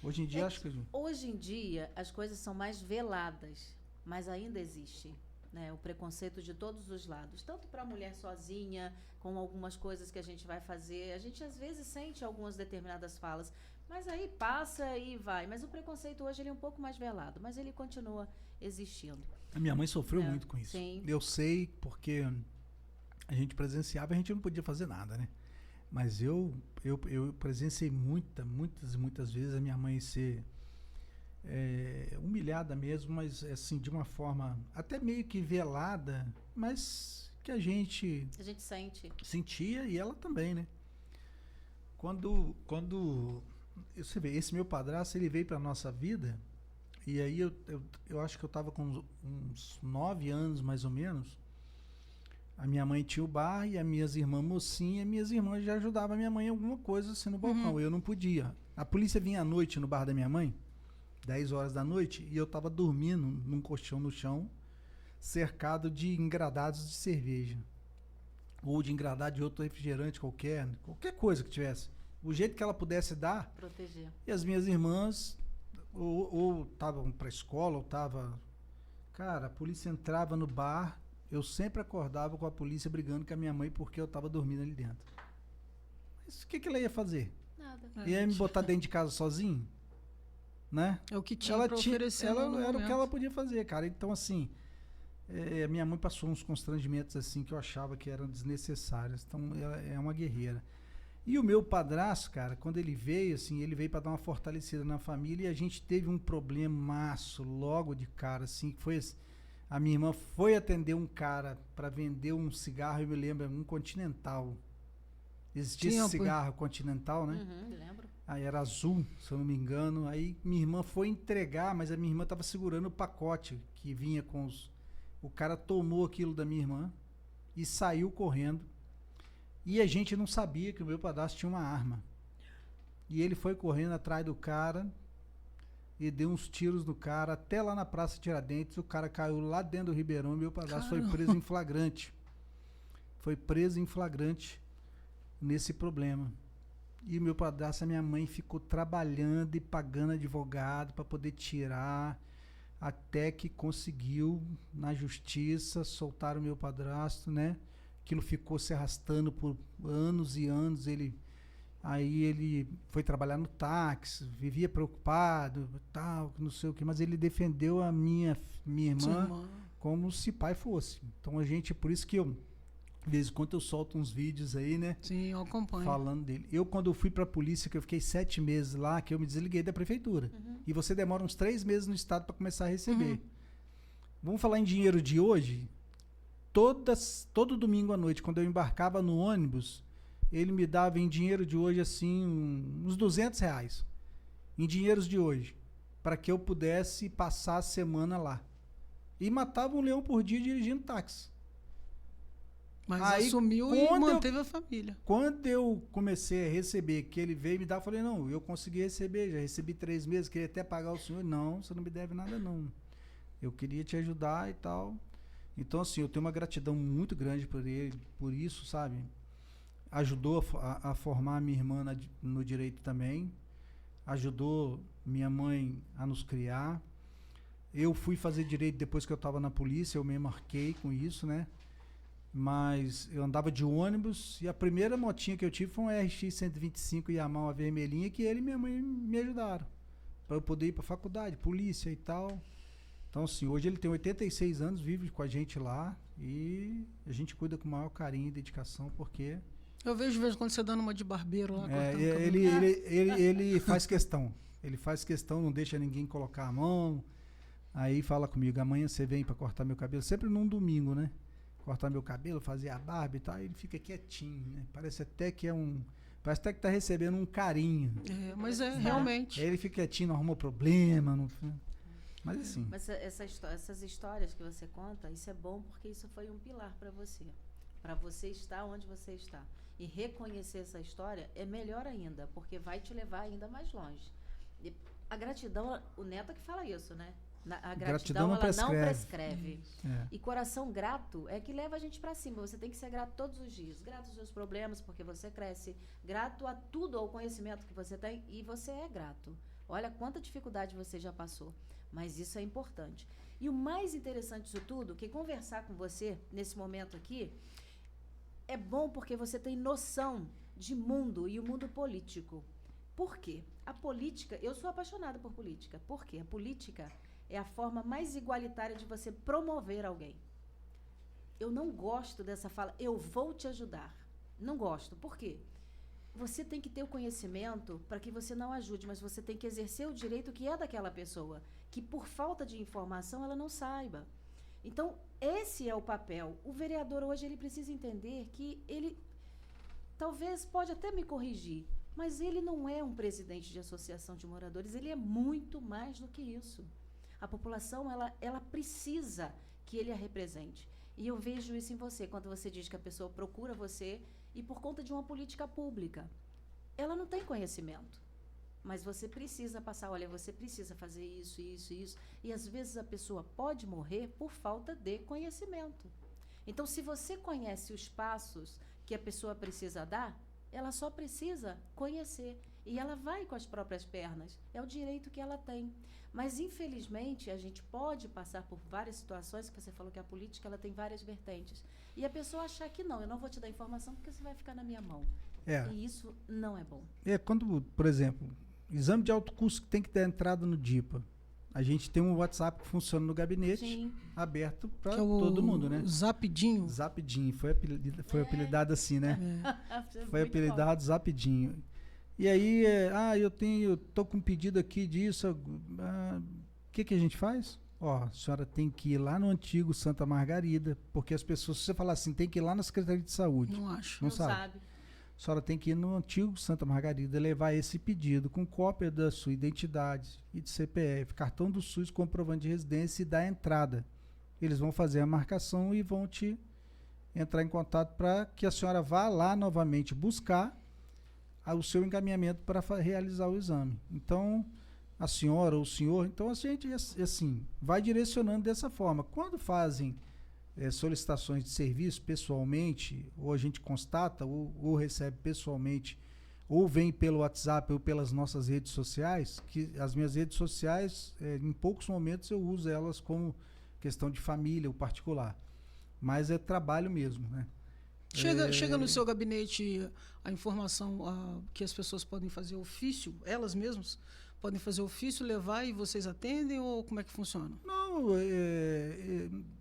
Hoje em dia acho que... Hoje em dia as coisas são mais veladas, mas ainda existe, né, o preconceito de todos os lados, tanto para a mulher sozinha, com algumas coisas que a gente vai fazer, a gente às vezes sente algumas determinadas falas, mas aí passa e vai. Mas o preconceito hoje ele é um pouco mais velado, mas ele continua existindo. A minha mãe sofreu muito com isso. Sim. Eu sei, porque a gente presenciava, a gente não podia fazer nada, né? Mas eu presenciei muitas vezes a minha mãe ser humilhada mesmo, mas assim, de uma forma até meio que velada, mas que a gente sentia, e ela também, né? Quando você vê, esse meu padrasto, ele veio para nossa vida, e aí eu acho que eu tava com uns 9 anos mais ou menos. A minha mãe tinha o bar e as minhas irmãs mocinhas, minhas irmãs já ajudavam a minha mãe em alguma coisa assim no balcão. Eu não podia. A polícia vinha à noite no bar da minha mãe, 10 horas da noite, e eu tava dormindo num colchão no chão, cercado de engradados de cerveja. Ou de engradado de outro refrigerante qualquer coisa que tivesse. O jeito que ela pudesse dar. Proteger. E as minhas irmãs ou estavam para a escola, ou tava... Cara, a polícia entrava no bar, eu sempre acordava com a polícia brigando com a minha mãe porque eu tava dormindo ali dentro. Mas o que ela ia fazer? Nada. Ia me botar dentro de casa sozinho? Né? É o que tinha pra oferecer. Ela era o que ela podia fazer, cara. Então, assim, minha mãe passou uns constrangimentos assim que eu achava que eram desnecessários. Então, ela é uma guerreira. E o meu padrasto, cara, quando ele veio, assim, ele veio para dar uma fortalecida na família, e a gente teve um problemaço logo de cara, assim, que foi assim, a minha irmã foi atender um cara para vender um cigarro, eu me lembro, um Continental. Existia esse cigarro Continental, né? Lembro. Aí era azul, se eu não me engano. Aí minha irmã foi entregar, mas a minha irmã estava segurando o pacote que vinha com os... O cara tomou aquilo da minha irmã e saiu correndo. E a gente não sabia que o meu padrasto tinha uma arma. E ele foi correndo atrás do cara e deu uns tiros no cara, até lá na Praça Tiradentes. O cara caiu lá dentro do Ribeirão e meu padrasto foi preso em flagrante. Foi preso em flagrante nesse problema. E meu padrasto, a minha mãe ficou trabalhando e pagando advogado para poder tirar, até que conseguiu na justiça soltar o meu padrasto, né? Aquilo ficou se arrastando por anos e anos. Aí ele foi trabalhar no táxi, vivia preocupado, tal, não sei o que, mas ele defendeu a minha irmã como se pai fosse. Então por isso que eu, de vez em quando eu solto uns vídeos aí, né? Sim, eu acompanho. Falando dele. Quando eu fui pra polícia, que eu fiquei 7 meses lá, que eu me desliguei da prefeitura. E você demora uns 3 meses no estado para começar a receber. Vamos falar em dinheiro de hoje? Todo domingo à noite, quando eu embarcava no ônibus, ele me dava em dinheiro de hoje, assim, uns R$200. Em dinheiros de hoje. Para que eu pudesse passar a semana lá. E matava um leão por dia dirigindo táxi. Mas aí, assumiu e manteve a família. Quando eu comecei a receber, que ele veio me dar, eu falei, não, eu consegui receber, já recebi 3 meses, queria até pagar o senhor. Não, você não me deve nada, não. Eu queria te ajudar e tal. Então, assim, eu tenho uma gratidão muito grande por ele, por isso, sabe? Ajudou a formar minha irmã no direito também. Ajudou minha mãe a nos criar. Eu fui fazer direito depois que eu estava na polícia, eu me marquei com isso, né? Mas eu andava de ônibus e a primeira motinha que eu tive foi um RX 125 Yamaha vermelhinha, que ele e minha mãe me ajudaram para eu poder ir para faculdade, polícia e tal. Então, assim, hoje ele tem 86 anos, vive com a gente lá e a gente cuida com o maior carinho e dedicação, porque... Eu vejo de vez em quando você dando uma de barbeiro lá. Ele faz questão. Ele faz questão, não deixa ninguém colocar a mão. Aí fala comigo, amanhã você vem para cortar meu cabelo, sempre num domingo, né? Cortar meu cabelo, fazer a barba e tal, ele fica quietinho, né? Parece até que tá recebendo um carinho. Mas realmente. Aí ele fica quietinho, não arrumou problema, não... Mas assim... Mas essas histórias que você conta, isso é bom porque isso foi um pilar para você estar onde você está. E reconhecer essa história é melhor ainda, porque vai te levar ainda mais longe. E a gratidão, o Neto que fala isso, né? A gratidão ela não prescreve. E coração grato é que leva a gente para cima. Você tem que ser grato todos os dias. Grato aos seus problemas, porque você cresce. Grato a tudo, ao conhecimento que você tem. E você é grato. Olha quanta dificuldade você já passou. Mas isso é importante. E o mais interessante disso tudo, que conversar com você nesse momento aqui, é bom porque você tem noção de mundo e o mundo político. Por quê? A política, eu sou apaixonada por política. Por quê? A política é a forma mais igualitária de você promover alguém. Eu não gosto dessa fala, eu vou te ajudar. Não gosto. Por quê? Você tem que ter o conhecimento para que você não ajude, mas você tem que exercer o direito que é daquela pessoa, que por falta de informação ela não saiba. Então, esse é o papel. O vereador hoje ele precisa entender que ele talvez pode até me corrigir, mas ele não é um presidente de associação de moradores, ele é muito mais do que isso. A população, ela precisa que ele a represente. E eu vejo isso em você, quando você diz que a pessoa procura você e por conta de uma política pública. Ela não tem conhecimento, mas você precisa passar, olha, você precisa fazer isso, isso, isso. E às vezes a pessoa pode morrer por falta de conhecimento. Então, se você conhece os passos que a pessoa precisa dar, ela só precisa conhecer. E ela vai com as próprias pernas. É o direito que ela tem. Mas, infelizmente, a gente pode passar por várias situações, que você falou que a política ela tem várias vertentes. E a pessoa achar que não, eu não vou te dar informação porque você vai ficar na minha mão. E isso não é bom. Quando, por exemplo, exame de alto custo que tem que dar entrada no DIPA. A gente tem um WhatsApp que funciona no gabinete, aberto para todo mundo, né? Zapidinho. Zapidinho, foi apelidado assim, né? Foi apelidado Zapidinho. E aí, tô com um pedido aqui disso, o que a gente faz? A senhora tem que ir lá no antigo Santa Margarida, porque as pessoas, se você falar assim, tem que ir lá na Secretaria de Saúde. Não acho. Não sabe. a senhora tem que ir no antigo Santa Margarida levar esse pedido com cópia da sua identidade e de CPF, cartão do SUS, comprovante de residência e da entrada. Eles vão fazer a marcação e vão te entrar em contato para que a senhora vá lá novamente buscar o seu encaminhamento para realizar o exame. Então, a senhora ou o senhor, então a gente, assim, vai direcionando dessa forma. Quando fazem solicitações de serviço pessoalmente, ou a gente constata, ou recebe pessoalmente, ou vem pelo WhatsApp ou pelas nossas redes sociais, que as minhas redes sociais, em poucos momentos eu uso elas como questão de família ou particular. Mas é trabalho mesmo, né? Chega no seu gabinete a informação que as pessoas podem fazer ofício, elas mesmas podem fazer ofício, levar e vocês atendem, ou como é que funciona? Não,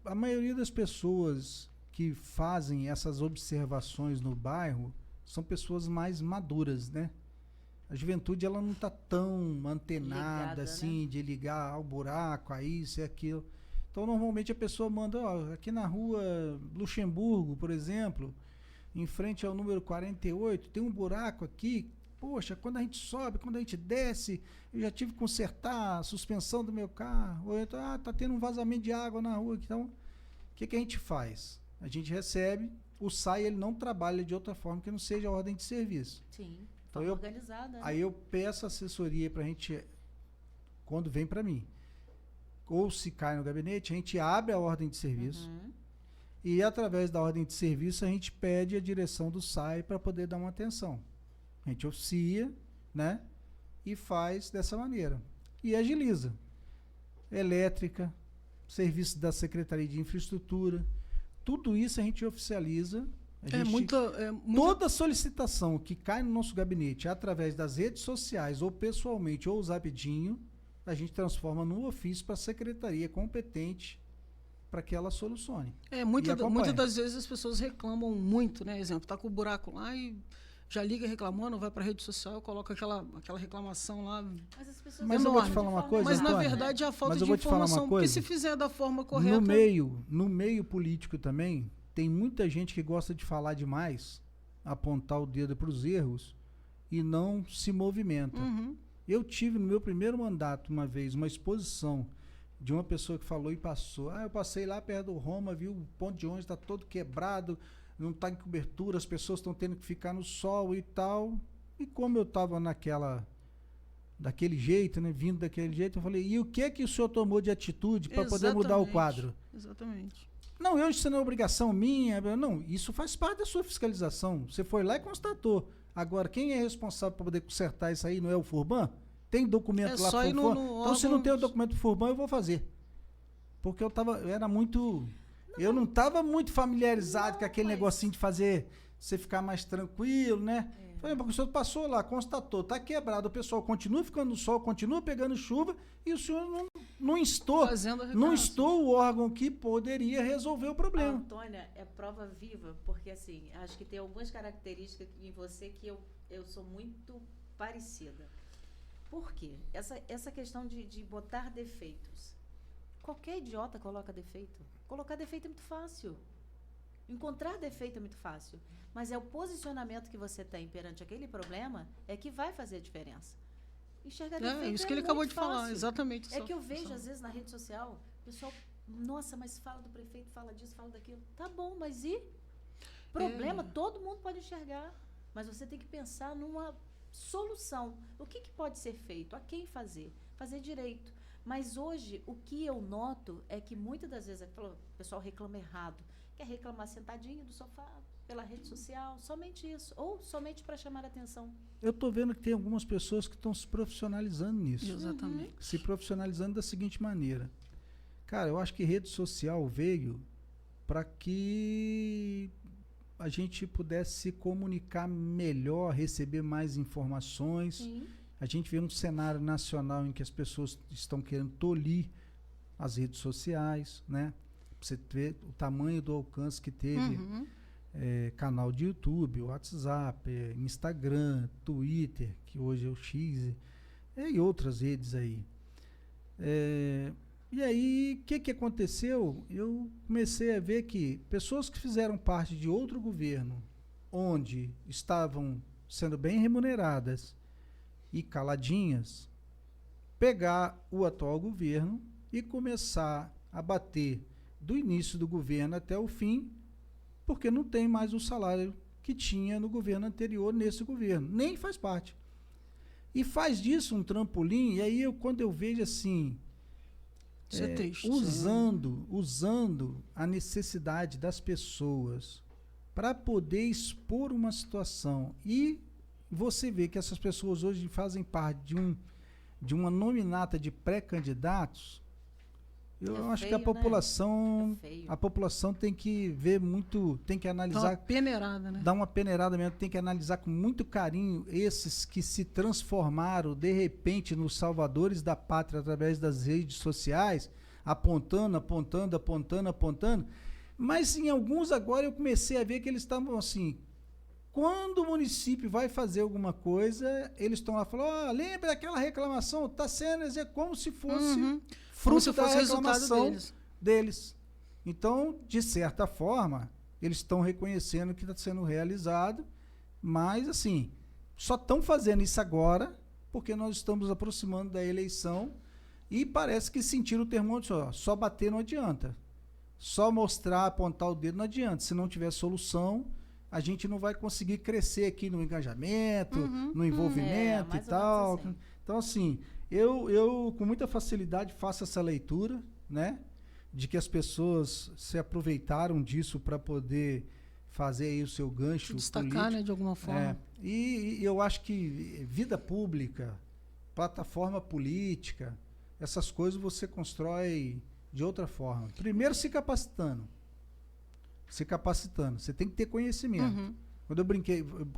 a maioria das pessoas que fazem essas observações no bairro são pessoas mais maduras, né? A juventude, ela não está tão antenada, Ligada, assim, né? de ligar ao buraco, a isso e aquilo. Então, normalmente a pessoa manda, aqui na rua Luxemburgo, por exemplo, em frente ao número 48, tem um buraco aqui. Poxa, quando a gente sobe, quando a gente desce, eu já tive que consertar a suspensão do meu carro. Ou então, tá tendo um vazamento de água na rua. Então, o que a gente faz? A gente recebe, o SAI ele não trabalha de outra forma que não seja a ordem de serviço. Sim, Então, forma organizada. Né? Aí eu peço assessoria para a gente, quando vem para mim. Ou se cai no gabinete, a gente abre a ordem de serviço. E através da ordem de serviço a gente pede a direção do SAI para poder dar uma atenção. A gente oficia, né? E faz dessa maneira. E agiliza. Elétrica, serviço da Secretaria de Infraestrutura, tudo isso a gente oficializa. Toda solicitação que cai no nosso gabinete através das redes sociais, ou pessoalmente, ou rapidinho, a gente transforma num ofício para a secretaria competente para que ela solucione. Muitas das vezes as pessoas reclamam muito, né? Exemplo, tá com o buraco lá e já liga reclamando, vai para a rede social, coloca aquela reclamação lá. Mas as pessoas Mas eu vou te falar uma coisa, Mas, na Antônia, verdade, é a falta mas eu de vou te falar uma informação. Porque coisa. se fizer da forma correta... No meio político também, tem muita gente que gosta de falar demais, apontar o dedo para os erros e não se movimenta. Eu tive no meu primeiro mandato, uma vez, uma exposição de uma pessoa que falou e passou. Eu passei lá perto do Roma, vi o ponto de ônibus está todo quebrado, não está em cobertura, as pessoas estão tendo que ficar no sol e tal. E como eu estava daquele jeito, né, vindo daquele jeito, eu falei, e o que é que o senhor tomou de atitude para poder mudar o quadro? Exatamente. Não, isso não é obrigação minha. Não, isso faz parte da sua fiscalização. Você foi lá e constatou. Agora, quem é responsável para poder consertar isso aí não é o Furban? Tem documento lá só ir Furban? no Então, se não tem o documento do Furban, eu vou fazer. Porque eu não estava muito familiarizado com aquele negocinho de fazer você ficar mais tranquilo, né? Falei, porque o senhor passou lá, constatou, está quebrado, o pessoal continua ficando no sol, continua pegando chuva e o senhor não instou o órgão que poderia resolver o problema. Antônia, é prova viva, porque assim, acho que tem algumas características em você que eu sou muito parecida. Por quê? Essa questão de botar defeitos. Qualquer idiota coloca defeito. Colocar defeito é muito fácil. Encontrar defeito é muito fácil. Mas é o posicionamento que você tem perante aquele problema é que vai fazer a diferença. Enxergar defeito é isso que ele acabou de falar, exatamente. É que eu vejo, às vezes, na rede social, o pessoal, nossa, mas fala do prefeito, fala disso, fala daquilo. Tá bom, mas e? Problema, todo mundo pode enxergar. Mas você tem que pensar numa solução. O que pode ser feito? A quem fazer? Fazer direito. Mas hoje, o que eu noto é que muitas das vezes o pessoal reclama errado. Quer reclamar sentadinho do sofá, pela rede social, somente isso. Ou somente para chamar a atenção. Eu estou vendo que tem algumas pessoas que estão se profissionalizando nisso. Exatamente. Se profissionalizando da seguinte maneira. Cara, eu acho que rede social veio para que a gente pudesse se comunicar melhor, receber mais informações. Sim. A gente vê um cenário nacional em que as pessoas estão querendo tolir as redes sociais, né? Você vê o tamanho do alcance que teve canal de YouTube, WhatsApp, Instagram, Twitter, que hoje é o X, e outras redes aí. E aí, o que aconteceu? Eu comecei a ver que pessoas que fizeram parte de outro governo onde estavam sendo bem remuneradas e caladinhas, pegar o atual governo e começar a bater do início do governo até o fim, porque não tem mais o salário que tinha no governo anterior nesse governo, nem faz parte. E faz disso um trampolim, e aí quando eu vejo assim, usando a necessidade das pessoas para poder expor uma situação, e você vê que essas pessoas hoje fazem parte de uma nominata de pré-candidatos. Eu acho que a população, né? a população tem que ver muito, tem que analisar. Dá uma peneirada, né? Dá uma peneirada mesmo, tem que analisar com muito carinho esses que se transformaram de repente nos salvadores da pátria através das redes sociais, apontando. Mas em alguns agora eu comecei a ver que eles estavam assim, quando o município vai fazer alguma coisa, eles estão lá falando, lembra daquela reclamação, está sendo como se fosse fruto da reclamação deles. Então, de certa forma, eles estão reconhecendo que está sendo realizado, mas assim, só estão fazendo isso agora porque nós estamos aproximando da eleição e parece que sentiram o termômetro, só bater não adianta. Só mostrar, apontar o dedo não adianta. Se não tiver solução, a gente não vai conseguir crescer aqui no engajamento, no envolvimento e tal. Assim. Então, assim, eu com muita facilidade faço essa leitura, né? De que as pessoas se aproveitaram disso para poder fazer aí o seu gancho destacar, político. né, de alguma forma. E eu acho que vida pública, plataforma política, essas coisas você constrói de outra forma. Primeiro se capacitando. Você tem que ter conhecimento.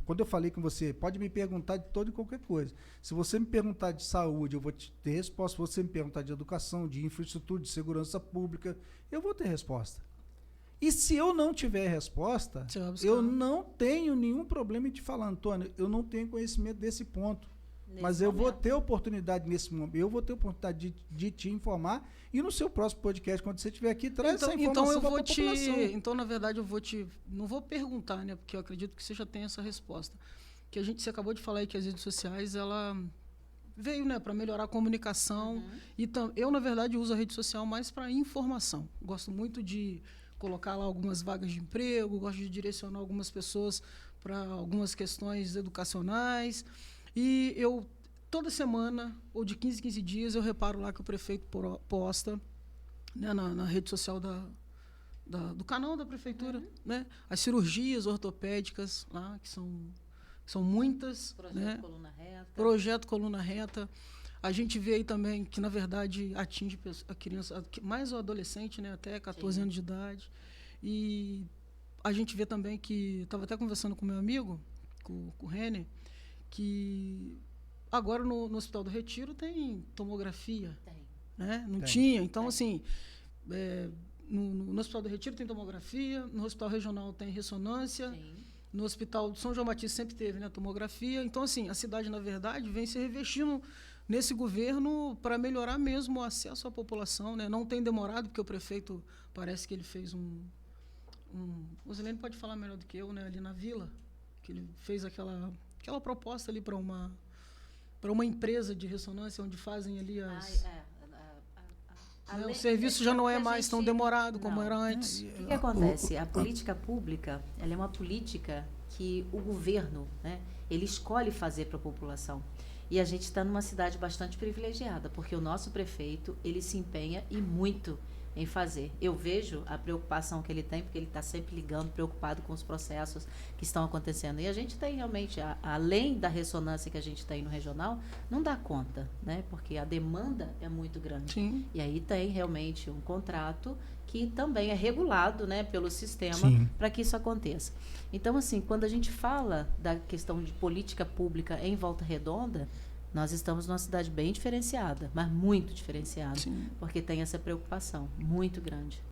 Quando eu falei com você, pode me perguntar de toda e qualquer coisa. Se você me perguntar de saúde, eu vou te ter resposta. Se você me perguntar de educação, de infraestrutura, de segurança pública, eu vou ter resposta. E se eu não tiver resposta, eu não tenho nenhum problema em te falar, Antônio, eu não tenho conhecimento desse ponto. Mas eu vou ter oportunidade nesse momento, eu vou ter oportunidade de te informar, e no seu próximo podcast, quando você estiver aqui, traz essa informação para a população. Então, na verdade, não vou perguntar, né, porque eu acredito que você já tem essa resposta. Que você acabou de falar aí que as redes sociais, ela veio, né, para melhorar a comunicação. E eu, na verdade, uso a rede social mais para informação. Gosto muito de colocar lá algumas vagas de emprego, gosto de direcionar algumas pessoas para algumas questões educacionais. E eu, toda semana, ou de 15 em 15 dias, eu reparo lá que o prefeito posta, né, na rede social do canal da prefeitura, né, as cirurgias ortopédicas lá, que são muitas. Projeto Coluna Reta. Projeto Coluna Reta. A gente vê aí também que, na verdade, atinge a criança, mais o adolescente, né, até 14 anos de idade. E a gente vê também que, estava até conversando com meu amigo, com o Renner, que agora no Hospital do Retiro tem tomografia. Né? Não tinha. Então, assim, no Hospital do Retiro tem tomografia, no Hospital Regional tem ressonância, no Hospital de São João Batista sempre teve, né, tomografia. Então, assim, a cidade, na verdade, vem se revestindo nesse governo para melhorar mesmo o acesso à população. Né? Não tem demorado, porque o prefeito parece que ele fez o Zilene pode falar melhor do que eu, né, ali na Vila, que ele fez aquela proposta ali para uma empresa de ressonância onde fazem ali o serviço já não é mais tão demorado como era antes. O que acontece? A política pública, ela é uma política que o governo, né, ele escolhe fazer para a população. E a gente está numa cidade bastante privilegiada, porque o nosso prefeito, ele se empenha e muito em fazer. Eu vejo a preocupação que ele tem, porque ele está sempre ligando, preocupado com os processos que estão acontecendo. E a gente tem realmente, além da ressonância que a gente tem no regional, não dá conta, né? Porque a demanda é muito grande. Sim. E aí tem realmente um contrato que também é regulado, né, pelo sistema para que isso aconteça. Então, assim, quando a gente fala da questão de política pública em Volta Redonda, nós estamos numa cidade bem diferenciada, mas muito diferenciada, porque tem essa preocupação muito grande.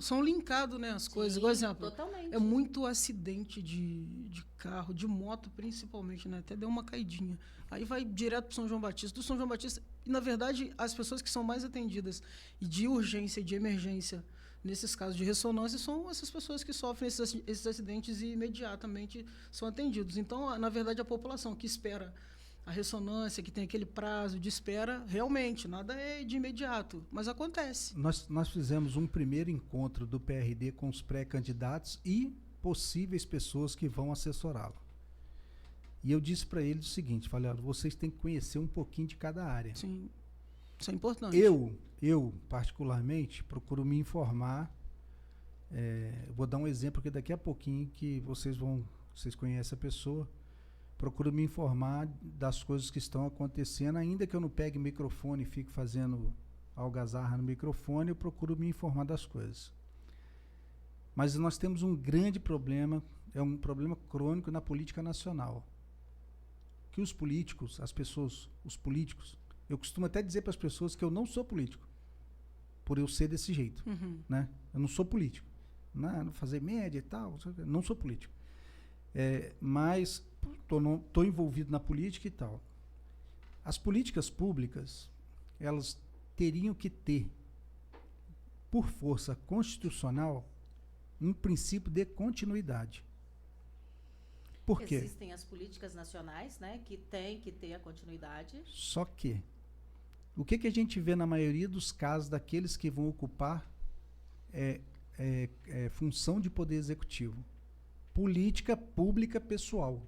São linkados, né, as coisas. Por exemplo, totalmente. É muito acidente de carro, de moto principalmente, né? Até deu uma caidinha. Aí vai direto para São João Batista. Do São João Batista, e, na verdade, as pessoas que são mais atendidas e de urgência e de emergência nesses casos de ressonância, são essas pessoas que sofrem esses acidentes e imediatamente são atendidos. Então, na verdade, a população que espera a ressonância, que tem aquele prazo de espera, realmente, nada é de imediato, mas acontece. Nós fizemos um primeiro encontro do PRD com os pré-candidatos e possíveis pessoas que vão assessorá-lo. E eu disse para eles o seguinte, falei, olha, vocês têm que conhecer um pouquinho de cada área. Sim, isso é importante. Eu particularmente, procuro me informar. Vou dar um exemplo aqui daqui a pouquinho que vocês conhecem a pessoa. Procuro me informar das coisas que estão acontecendo, ainda que eu não pegue microfone e fique fazendo algazarra no microfone, eu procuro me informar das coisas. Mas nós temos um grande problema, é um problema crônico na política nacional. Que os políticos, os políticos, eu costumo até dizer para as pessoas que eu não sou político, por eu ser desse jeito, né? Eu não sou político, não fazer média e tal, não sou político. Mas estou envolvido na política e tal. As políticas públicas, elas teriam que ter, por força constitucional, um princípio de continuidade. Por quê? Existem as políticas nacionais, né, que têm que ter a continuidade. Só que, o que a gente vê na maioria dos casos daqueles que vão ocupar função de poder executivo? Política pública pessoal.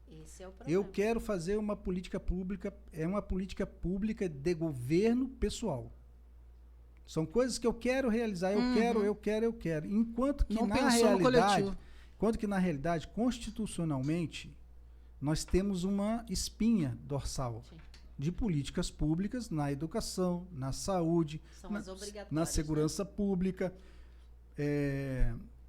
Esse é o problema. Eu quero fazer uma política pública, uma política pública de governo pessoal. São coisas que eu quero realizar, eu quero. Enquanto que na realidade, constitucionalmente, nós temos uma espinha dorsal de políticas públicas na educação, na saúde, na segurança pública,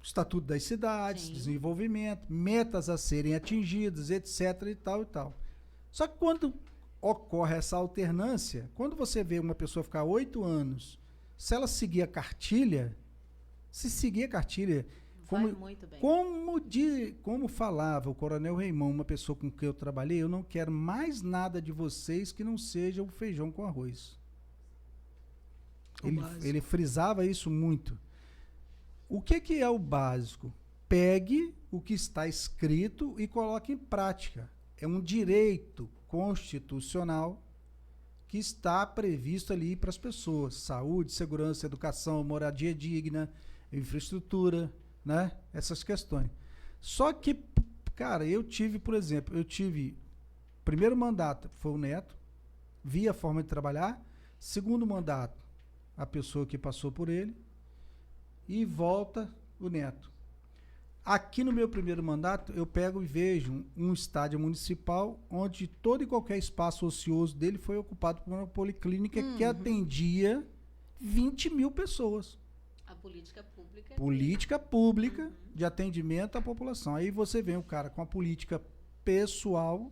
Estatuto das Cidades, Sim. desenvolvimento, metas a serem atingidas, etc. e tal e tal. Só que quando ocorre essa alternância, quando você vê uma pessoa ficar 8 anos, se ela seguir a cartilha, como falava o Coronel Reimão, uma pessoa com quem eu trabalhei, eu não quero mais nada de vocês que não seja o feijão com arroz. Ele frisava isso muito. O que é o básico? Pegue o que está escrito e coloque em prática. É um direito constitucional que está previsto ali para as pessoas. Saúde, segurança, educação, moradia digna, infraestrutura, né? Essas questões. Só que, cara, por exemplo, primeiro mandato foi o Neto, vi a forma de trabalhar. Segundo mandato, a pessoa que passou por ele. E volta o Neto. Aqui no meu primeiro mandato, eu pego e vejo um estádio municipal onde todo e qualquer espaço ocioso dele foi ocupado por uma policlínica que atendia 20 mil pessoas. A política pública. Política pública de atendimento à população. Aí você vem o cara com a política pessoal,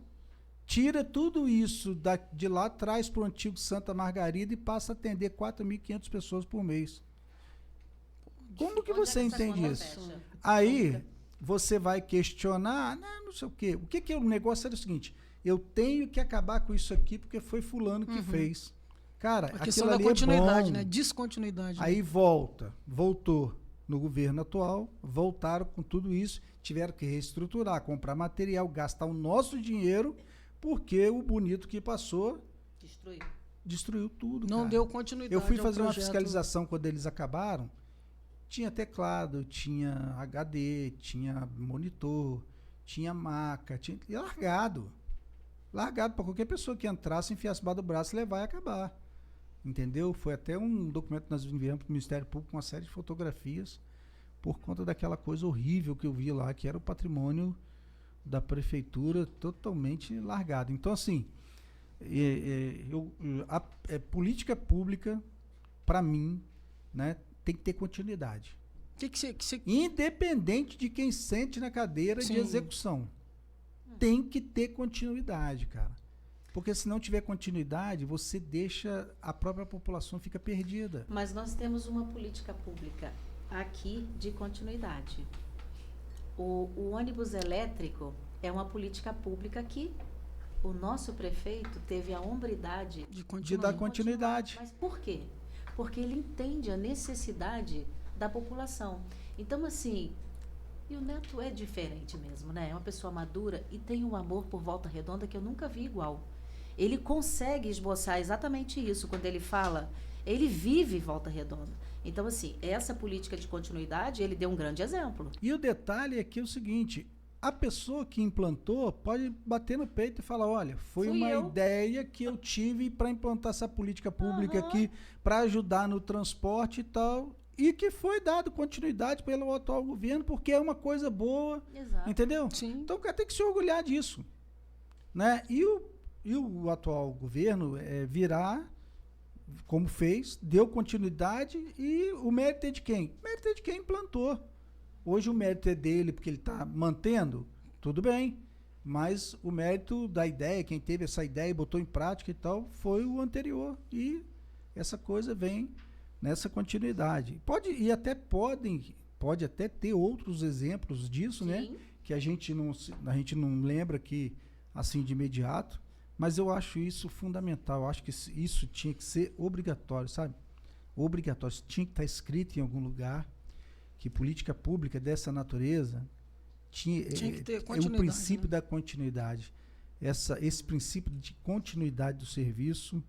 tira tudo isso de lá, traz para o antigo Santa Margarida e passa a atender 4.500 pessoas por mês. Como que você entende isso? Aí você vai questionar, não sei o quê. O que é o negócio? É o seguinte, eu tenho que acabar com isso aqui porque foi fulano que fez. Cara, a questão da continuidade, né? Descontinuidade. Aí voltou no governo atual, voltaram com tudo isso, tiveram que reestruturar, comprar material, gastar o nosso dinheiro, porque o bonito que passou destruiu tudo. Não cara. Deu continuidade. Eu fui fazer uma fiscalização quando eles acabaram. Tinha teclado, tinha HD, tinha monitor, tinha maca, tinha largado. Largado para qualquer pessoa que entrasse, enfiasse embaixo do braço, levar e acabar. Entendeu? Foi até um documento que nós enviamos para o Ministério Público com uma série de fotografias por conta daquela coisa horrível que eu vi lá, que era o patrimônio da prefeitura totalmente largado. Então, assim, política pública, para mim, né, tem que ter continuidade. Independente de quem sente na cadeira de execução. Tem que ter continuidade, cara. Porque se não tiver continuidade, você deixa, a própria população fica perdida. Mas nós temos uma política pública aqui de continuidade. O ônibus elétrico é uma política pública que o nosso prefeito teve a hombridade de dar continuidade. Mas por quê? Porque ele entende a necessidade da população. Então, assim, e o Neto é diferente mesmo, né? É uma pessoa madura e tem um amor por Volta Redonda que eu nunca vi igual. Ele consegue esboçar exatamente isso quando ele fala, ele vive Volta Redonda. Então, assim, essa política de continuidade, ele deu um grande exemplo. E o detalhe é que é o seguinte, a pessoa que implantou pode bater no peito e falar, olha, foi uma ideia que eu tive para implantar essa política pública aqui, para ajudar no transporte e tal, e que foi dado continuidade pelo atual governo, porque é uma coisa boa, entendeu? Sim. Então, tem que se orgulhar disso. Né? E o atual governo virá, como fez, deu continuidade, e o mérito é de quem? O mérito é de quem implantou. Hoje o mérito é dele porque ele está mantendo, tudo bem, mas o mérito da ideia, quem teve essa ideia e botou em prática e tal, foi o anterior, e essa coisa vem nessa continuidade. Pode até ter outros exemplos disso, né? Que a gente não lembra aqui assim de imediato, mas eu acho isso fundamental. Eu acho que isso tinha que ser obrigatório, sabe? Obrigatório. Isso tinha que estar escrito em algum lugar que política pública dessa natureza tinha que ter continuidade, o princípio da continuidade. Esse princípio de continuidade do serviço,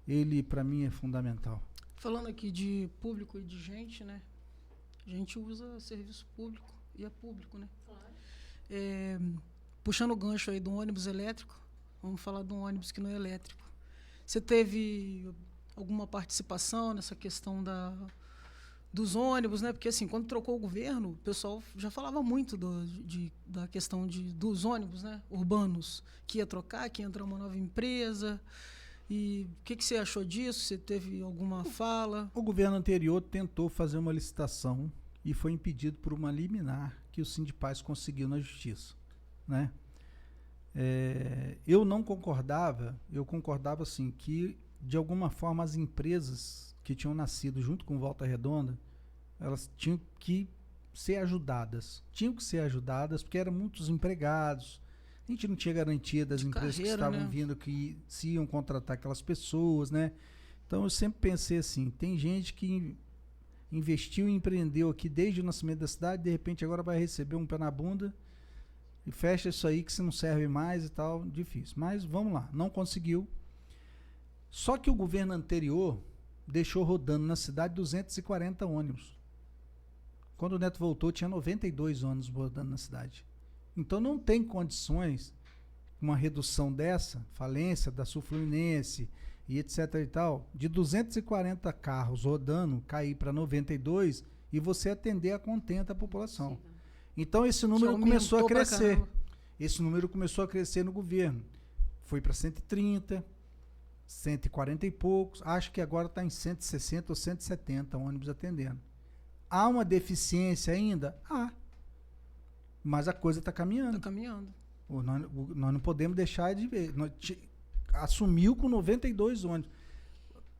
ele para mim é fundamental. Falando aqui de público e de gente, né? A gente usa serviço público e é público, né? Claro. Puxando o gancho aí do ônibus elétrico, vamos falar de um ônibus que não é elétrico. Você teve alguma participação nessa questão dos ônibus, né? Porque assim, quando trocou o governo, o pessoal já falava muito da questão dos ônibus, né? Urbanos, que ia trocar, que ia entrar uma nova empresa. E o que você achou disso? Você teve alguma fala? O governo anterior tentou fazer uma licitação e foi impedido por uma liminar que o Sindipaz conseguiu na justiça, né? Eu não concordava, eu concordava assim que de alguma forma as empresas que tinham nascido junto com Volta Redonda, elas tinham que ser ajudadas, porque eram muitos empregados. A gente não tinha garantia das empresas que estavam vindo, que se iam contratar aquelas pessoas, né? Então eu sempre pensei assim, tem gente que investiu e empreendeu aqui desde o nascimento da cidade, de repente agora vai receber um pé na bunda e fecha isso aí que se não serve mais e tal, difícil. Mas vamos lá, não conseguiu. Só que o governo anterior deixou rodando na cidade 240 ônibus. Quando o Neto voltou, tinha 92 ônibus rodando na cidade. Então não tem condições, uma redução dessa, falência da Sul Fluminense e etc e tal, de 240 carros rodando, cair para 92 e você atender a contento a população. Então esse número começou a crescer. Esse número começou a crescer no governo. Foi para 130, 140 e poucos, acho que agora está em 160 ou 170 ônibus atendendo. Há uma deficiência ainda? Mas a coisa está caminhando. Está caminhando. Nós não podemos deixar de ver. Assumiu com 92 ônibus.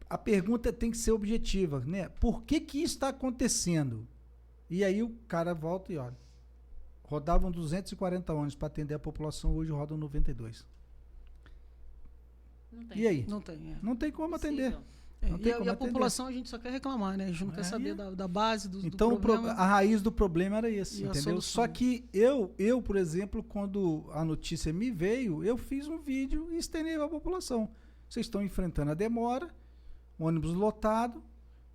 A pergunta tem que ser objetiva, né? Por que isso está acontecendo? E aí o cara volta e olha. Rodavam 240 ônibus para atender a população, hoje rodam 92. Não tem. E aí? Não tem. Não tem como atender. E a população a gente só quer reclamar, né? A gente não quer saber da base do então, problema. a raiz do problema era esse, entendeu? Só que eu, por exemplo, quando a notícia me veio, eu fiz um vídeo e estendei a população. Vocês estão enfrentando a demora, ônibus lotado,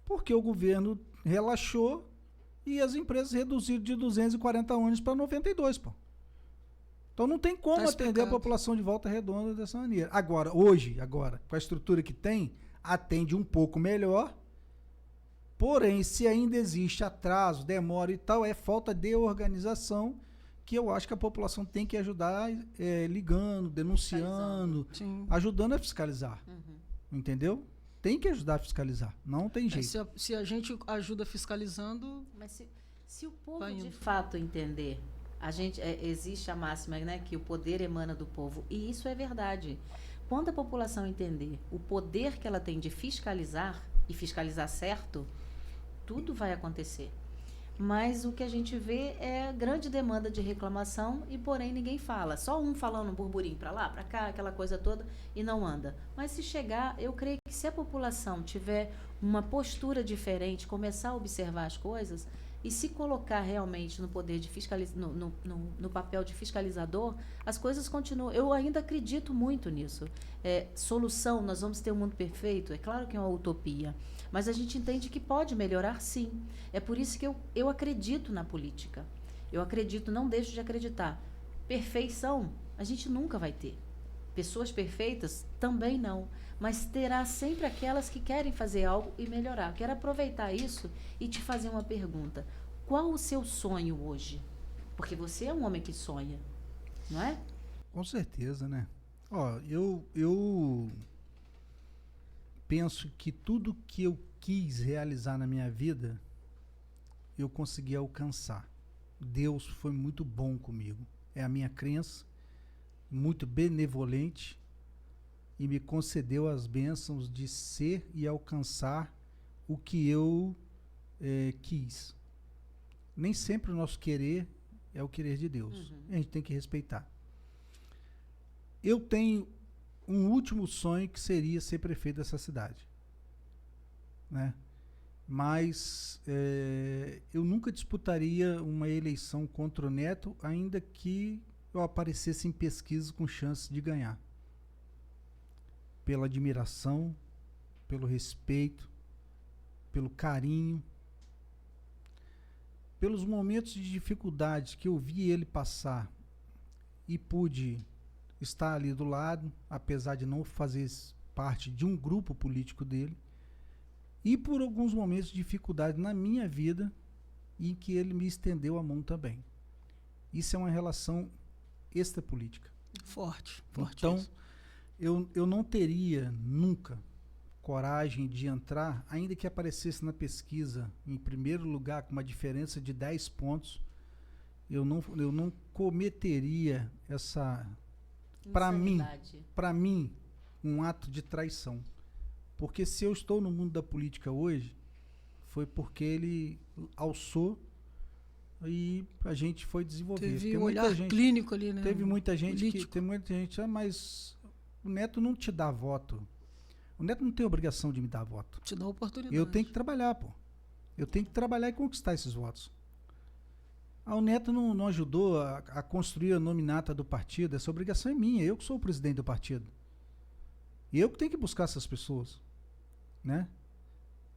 porque o governo relaxou e as empresas reduziram de 240 ônibus para 92, pô. Então não tem como atender a população de Volta Redonda dessa maneira. Agora, com a estrutura que tem, atende um pouco melhor, porém, se ainda existe atraso, demora e tal, é falta de organização, que eu acho que a população tem que ajudar ligando, denunciando, ajudando a fiscalizar. Entendeu? Tem que ajudar a fiscalizar, não tem jeito. Se a gente ajuda fiscalizando... Mas se o povo de fato entender, existe a máxima, né, que o poder emana do povo, e isso é verdade. Quando a população entender o poder que ela tem de fiscalizar, e fiscalizar certo, tudo vai acontecer. mas o que a gente vê é grande demanda de reclamação e, porém, ninguém fala. Só um falando um burburinho para lá, para cá, aquela coisa toda, e não anda. Mas se chegar, eu creio que se a população tiver uma postura diferente, começar a observar as coisas e se colocar realmente no poder de no papel de fiscalizador, as coisas continuam. Eu ainda acredito muito nisso. Solução, nós vamos ter um mundo perfeito? É claro que é uma utopia. Mas a gente entende que pode melhorar, sim. É por isso que eu acredito na política. Eu acredito, não deixo de acreditar. Perfeição, a gente nunca vai ter. Pessoas perfeitas, também não. Mas terá sempre aquelas que querem fazer algo e melhorar. Quero aproveitar isso e te fazer uma pergunta. Qual o seu sonho hoje? Porque você é um homem que sonha, não é? Com certeza, né? Ó, eu penso que tudo que eu quis realizar na minha vida, eu consegui alcançar. Deus foi muito bom comigo. É a minha crença, muito benevolente, e me concedeu as bênçãos de ser e alcançar o que eu quis. Nem sempre o nosso querer é o querer de Deus. A gente tem que respeitar. Eu tenho um último sonho que seria ser prefeito dessa cidade, né? Mas eu nunca disputaria uma eleição contra o Neto, ainda que eu aparecesse em pesquisa com chance de ganhar. Pela admiração, pelo respeito, pelo carinho, pelos momentos de dificuldade que eu vi ele passar e pude estar ali do lado, apesar de não fazer parte de um grupo político dele, e por alguns momentos de dificuldade na minha vida em que ele me estendeu a mão também. Isso é uma relação extrapolítica. Forte. Então, eu não teria nunca coragem de entrar, ainda que aparecesse na pesquisa em primeiro lugar com uma diferença de 10 pontos, eu não cometeria essa, para mim, um ato de traição. Porque se eu estou no mundo da política hoje, foi porque ele alçou e a gente foi desenvolver. Teve um olhar clínico ali, né? Teve muita gente mas o Neto não te dá voto. O Neto não tem obrigação de me dar voto. Te dá oportunidade. Eu tenho que trabalhar, pô. Eu tenho que trabalhar e conquistar esses votos. O Neto não ajudou a construir a nominata do partido. Essa obrigação é minha. Eu que sou o presidente do partido. Eu que tenho que buscar essas pessoas, né?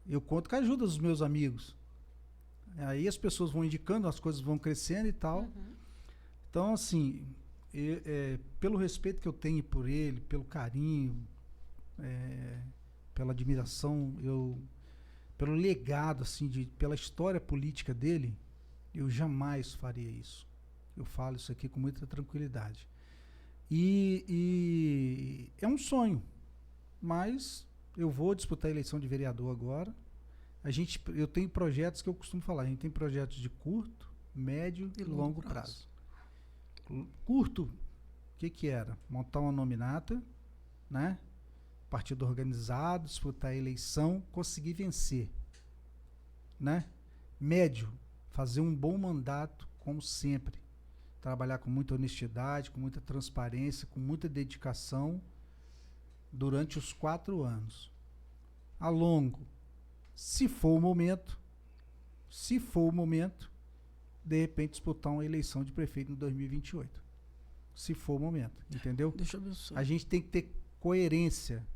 Eu conto com a ajuda dos meus amigos. Aí as pessoas vão indicando, as coisas vão crescendo e tal. Então, assim, pelo respeito que eu tenho por ele, pelo carinho, pela admiração, pelo legado, assim, pela história política dele, eu jamais faria isso. Eu falo isso aqui com muita tranquilidade. E é um sonho, mas eu vou disputar a eleição de vereador agora. Eu tenho projetos que eu costumo falar, a gente tem projetos de curto, médio e longo prazo. Curto, o que era? Montar uma nominata, né? Partido organizado, disputar a eleição, conseguir vencer, né? Médio, fazer um bom mandato, como sempre. Trabalhar com muita honestidade, com muita transparência, com muita dedicação durante os 4 anos. A longo, se for o momento, de repente disputar uma eleição de prefeito em 2028. Se for o momento, entendeu? Deixa eu abençoar. A gente tem que ter coerência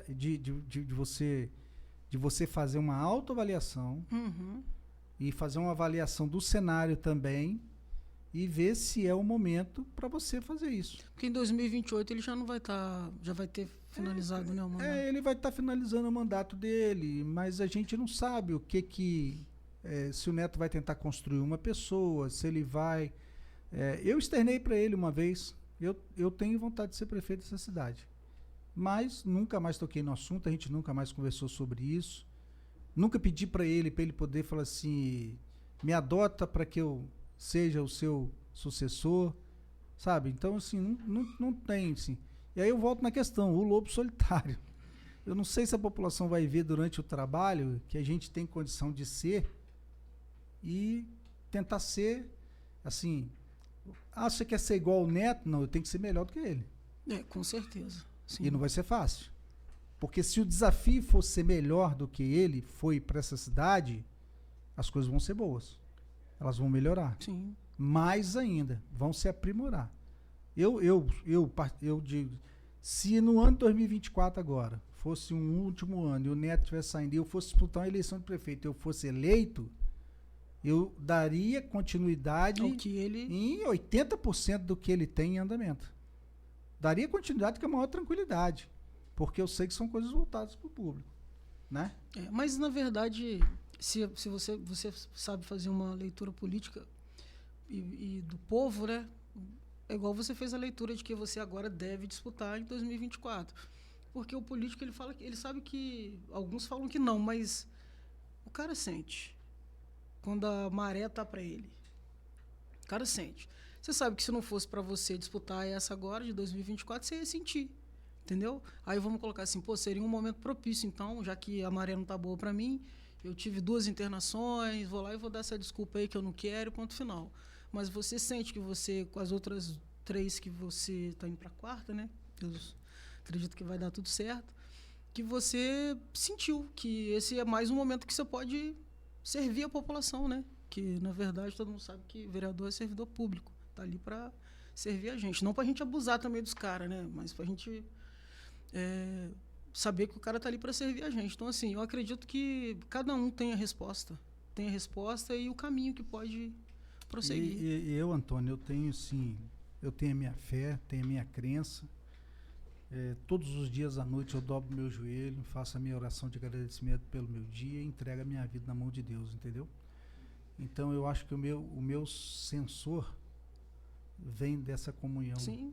de você fazer uma autoavaliação e fazer uma avaliação do cenário também e ver se é o momento para você fazer isso. Porque em 2028 ele já não vai estar, já vai ter finalizado, né, o mandato. Ele vai estar finalizando o mandato dele, mas a gente não sabe o que se o Neto vai tentar construir uma pessoa, se ele vai... eu externei para ele uma vez, eu tenho vontade de ser prefeito dessa cidade, mas nunca mais toquei no assunto, a gente nunca mais conversou sobre isso, nunca pedi para ele poder falar assim, me adota para que eu seja o seu sucessor, sabe? Então, assim, não tem, assim. E aí eu volto na questão, o lobo solitário. Eu não sei se a população vai ver durante o trabalho que a gente tem condição de ser e tentar ser, assim, você quer ser igual ao Neto? Não, eu tenho que ser melhor do que ele. Com certeza. Sim. E não vai ser fácil. Porque se o desafio for ser melhor do que ele foi para essa cidade, as coisas vão ser boas. Elas vão melhorar. Sim. Mais ainda, vão se aprimorar. Eu digo, se no ano de 2024 agora fosse um último ano e o Neto estivesse saindo e eu fosse disputar uma eleição de prefeito e eu fosse eleito, eu daria continuidade em 80% do que ele tem em andamento. Daria continuidade com a maior tranquilidade, porque eu sei que são coisas voltadas para o público, né? Mas, na verdade, se você sabe fazer uma leitura política e do povo, né? É igual você fez a leitura de que você agora deve disputar em 2024. Porque o político, ele sabe que... Alguns falam que não, mas o cara sente. Quando a maré tá para ele. O cara sente. Você sabe que se não fosse para você disputar essa agora, de 2024, você ia sentir. Entendeu? Aí vamos colocar assim, seria um momento propício, então, já que a maré não tá boa para mim, eu tive 2 internações, vou lá e vou dar essa desculpa aí que eu não quero, ponto final. Mas você sente que você, com as outras 3 que você está indo para a 4ª, né? Eu acredito que vai dar tudo certo. Que você sentiu que esse é mais um momento que você pode servir a população, né? Que, na verdade, todo mundo sabe que vereador é servidor público. Está ali para servir a gente. Não para a gente abusar também dos caras, né? Mas para a gente saber que o cara está ali para servir a gente. Então, assim, eu acredito que cada um tem a resposta. Tem a resposta e o caminho que pode prosseguir. E eu, Antônio, eu tenho a minha fé, tenho a minha crença. Todos os dias à noite eu dobro meu joelho, faço a minha oração de agradecimento pelo meu dia e entrego a minha vida na mão de Deus, entendeu? Então eu acho que o meu sensor vem dessa comunhão. Sim.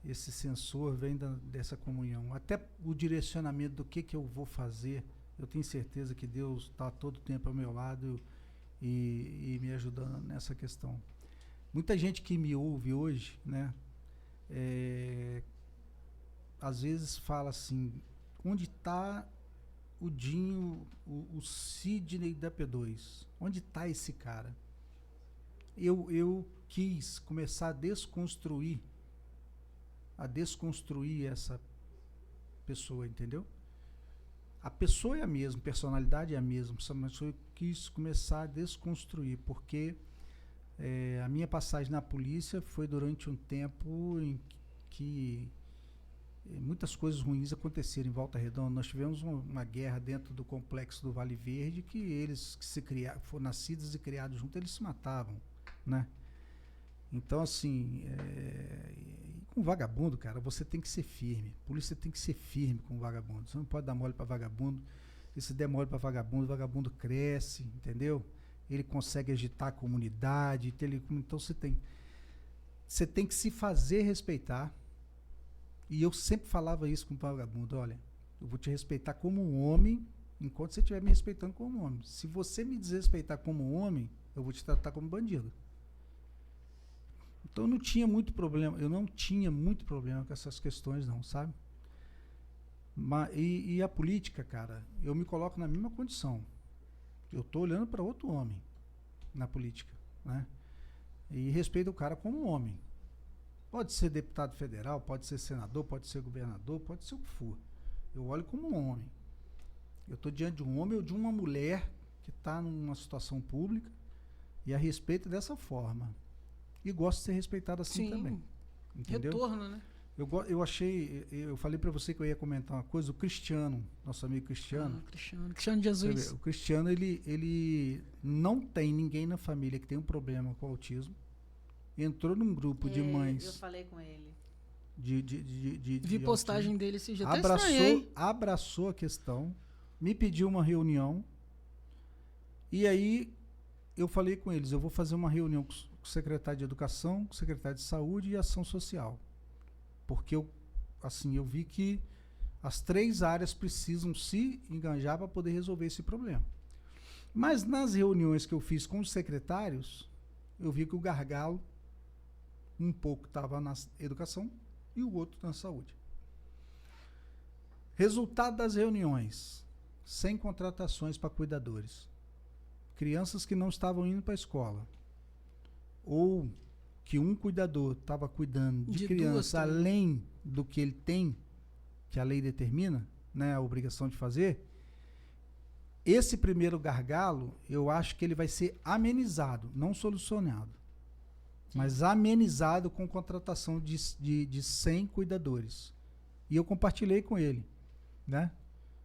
Esse sensor vem dessa comunhão. Até o direcionamento do que eu vou fazer, eu tenho certeza que Deus está todo o tempo ao meu lado e me ajudando nessa questão. Muita gente que me ouve hoje, né, às vezes fala assim, onde está o Dinho, o Sidney da P2? Onde está esse cara? Eu quis começar a desconstruir essa pessoa, entendeu? A pessoa é a mesma, a personalidade é a mesma, mas eu quis começar a desconstruir, porque a minha passagem na polícia foi durante um tempo em que muitas coisas ruins aconteceram em Volta Redonda. Nós tivemos uma guerra dentro do complexo do Vale Verde, que eles que foram nascidos e criados juntos, eles se matavam, né? Então, assim, com vagabundo, cara, você tem que ser firme. A polícia tem que ser firme com vagabundo. Você não pode dar mole para vagabundo. E se der mole para vagabundo, o vagabundo cresce, entendeu? Ele consegue agitar a comunidade. Então você tem que se fazer respeitar. E eu sempre falava isso com o vagabundo: olha, eu vou te respeitar como um homem enquanto você estiver me respeitando como um homem. Se você me desrespeitar como um homem, eu vou te tratar como bandido. Então eu não tinha muito problema com essas questões não, sabe? E a política, cara, eu me coloco na mesma condição. Eu estou olhando para outro homem na política, né? E respeito o cara como um homem. Pode ser deputado federal, pode ser senador, pode ser governador, pode ser o que for. Eu olho como um homem. Eu estou diante de um homem ou de uma mulher que está numa situação pública e a respeito dessa forma. E gosto de ser respeitado assim. Sim, também. Entendeu? Retorno, né? Eu falei para você que eu ia comentar uma coisa, o Cristiano, nosso amigo Cristiano. Cristiano Jesus. O Cristiano, ele não tem ninguém na família que tem um problema com autismo. Entrou num grupo de mães. Eu falei com ele. Vi postagem dele esse dia. Abraçou a questão, me pediu uma reunião. E aí eu falei com eles, eu vou fazer uma reunião com o secretário de Educação, com o secretário de Saúde e Ação Social. Porque eu vi que as 3 áreas precisam se enganjar para poder resolver esse problema. Mas nas reuniões que eu fiz com os secretários, eu vi que o gargalo um pouco estava na educação e o outro na saúde. Resultado das reuniões: sem contratações para cuidadores. crianças que não estavam indo para a escola, ou que um cuidador estava cuidando de criança além do que ele tem, que a lei determina, né, a obrigação de fazer, esse primeiro gargalo, eu acho que ele vai ser amenizado, não solucionado, mas amenizado com contratação de 100 cuidadores. E eu compartilhei com ele, né?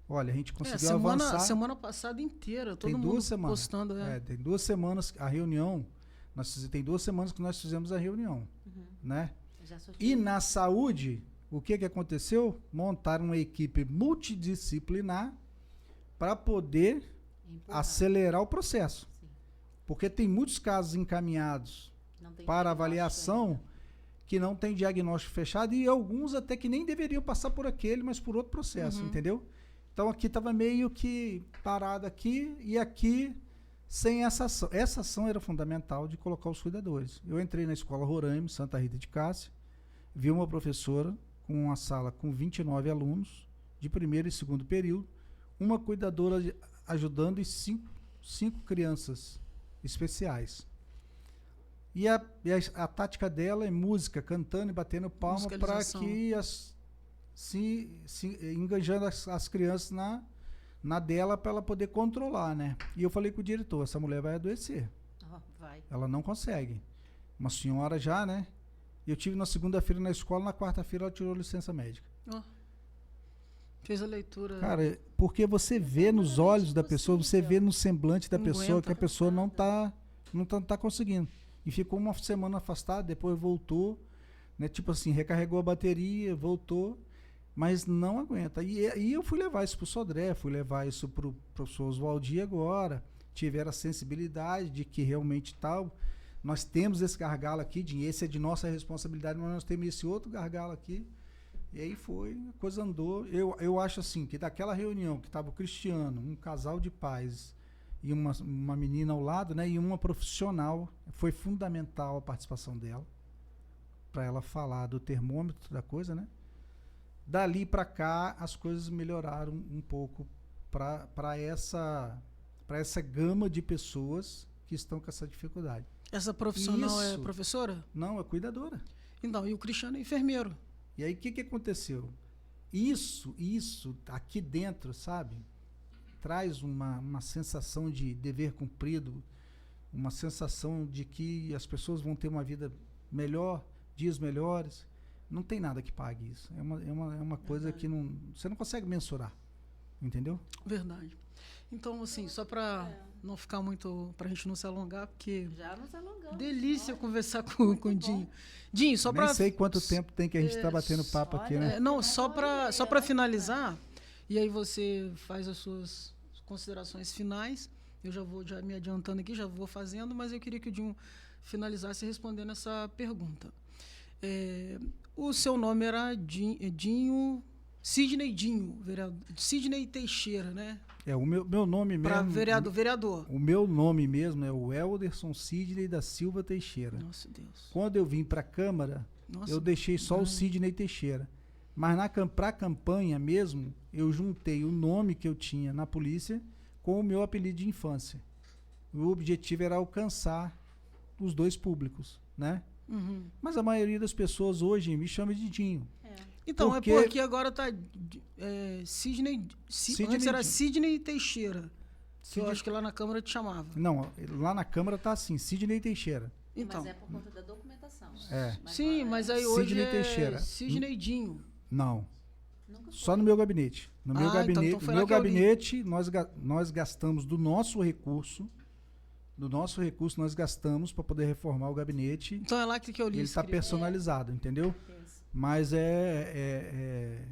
Olha, a gente conseguiu avançar. Semana passada inteira, todo mundo postando. Tem 2 semanas a reunião, tem 2 semanas que nós fizemos a reunião, né? E na saúde, o que aconteceu? Montaram uma equipe multidisciplinar para poder acelerar o processo. Sim. Porque tem muitos casos encaminhados para avaliação que não tem diagnóstico fechado e alguns até que nem deveriam passar por aquele, mas por outro processo, entendeu? Então aqui estava meio que parado aqui e aqui sem essa ação. Essa ação era fundamental de colocar os cuidadores. Eu entrei na escola Roraima, Santa Rita de Cássia, vi uma professora com uma sala com 29 alunos, de primeiro e segundo período, uma cuidadora ajudando e 5 crianças especiais. E a tática dela é música, cantando e batendo palma para que engajando as crianças na dela para ela poder controlar, né? E eu falei com o diretor, essa mulher vai adoecer. Vai. Ela não consegue. Uma senhora já, né? Eu tive na segunda-feira na escola, na quarta-feira ela tirou licença médica. Fez a leitura. Cara, porque você vê nos olhos da pessoa, você vê no semblante da pessoa que a pessoa não tá conseguindo. E ficou uma semana afastada, depois voltou, né? Tipo assim, recarregou a bateria, voltou, mas não aguenta. E eu fui levar isso pro Sodré, fui levar isso pro professor Oswaldi agora, tiveram a sensibilidade de que realmente tal, nós temos esse gargalo aqui, esse é de nossa responsabilidade, mas nós temos esse outro gargalo aqui. E aí a coisa andou. Eu acho assim, que daquela reunião que estava o Cristiano, um casal de pais e uma menina ao lado, né, e uma profissional, foi fundamental a participação dela, para ela falar do termômetro da coisa, né? Dali para cá, as coisas melhoraram um pouco para essa gama de pessoas que estão com essa dificuldade. Essa profissional é professora? Não, é cuidadora. Então, e o Cristiano é enfermeiro. E aí, o que aconteceu? Isso, aqui dentro, sabe? Traz uma sensação de dever cumprido, uma sensação de que as pessoas vão ter uma vida melhor, dias melhores. Não tem nada que pague isso. É uma coisa que você não consegue mensurar. Entendeu? Verdade. Então, assim, só para não ficar muito, pra gente não se alongar, porque... Já nos alongamos. Delícia conversar com o Dinho. Dinho, só para... Nem sei quanto tempo tem que a gente está batendo papo aqui, né? Não, só para finalizar, e aí você faz as suas considerações finais. Eu já vou me adiantando aqui, já vou fazendo, mas eu queria que o Dinho finalizasse respondendo essa pergunta. O seu nome era Dinho... Sidney Dinho, vereador. Sidney Teixeira, né? O meu nome mesmo... Para vereador. O meu nome mesmo é o Elderson Sidney da Silva Teixeira. Nossa Deus. Quando eu vim para a Câmara, eu deixei só o Sidney Teixeira. Mas para a campanha mesmo, eu juntei o nome que eu tinha na polícia com o meu apelido de infância. O objetivo era alcançar os dois públicos, né? Mas a maioria das pessoas hoje me chama de Dinho. Então, porque agora tá Sidney... Antes era Sidney Teixeira. Que eu acho que lá na Câmara te chamava. Não, lá na Câmara tá assim, Sidney Teixeira. Então, mas é por conta da documentação. Sim, mas aí hoje Sidney Teixeira. Sidney Dinho. Não. Só no meu gabinete. No meu gabinete, então no meu gabinete nós gastamos do nosso recurso nós gastamos para poder reformar o gabinete. Então é lá que eu li. Ele está personalizado, entendeu? Mas é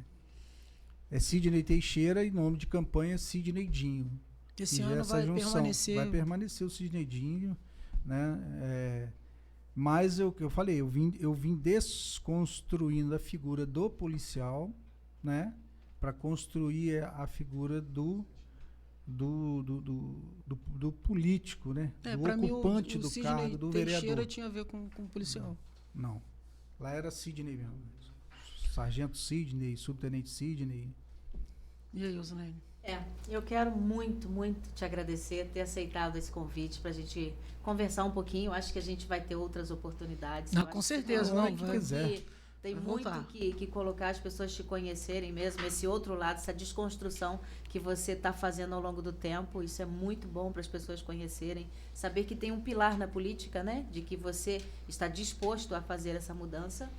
Sidney Teixeira e nome de campanha Sidney Dinho. Esse ano vai permanecer. Vai permanecer o Sidney Dinho, né? Mas eu falei, eu vim desconstruindo a figura do policial, né? Para construir a figura do político, né? Do ocupante do cargo, do vereador. Teixeira tinha a ver com policial. Não. Lá era Sidney mesmo. Sargento Sidney, subtenente Sidney. E aí, Osilene? Eu quero muito, muito te agradecer, ter aceitado esse convite para a gente conversar um pouquinho. Acho que a gente vai ter outras oportunidades. Não, com certeza, não. Tem muito que colocar as pessoas te conhecerem mesmo, esse outro lado, essa desconstrução que você está fazendo ao longo do tempo. Isso é muito bom para as pessoas conhecerem, saber que tem um pilar na política, né? De que você está disposto a fazer essa mudança.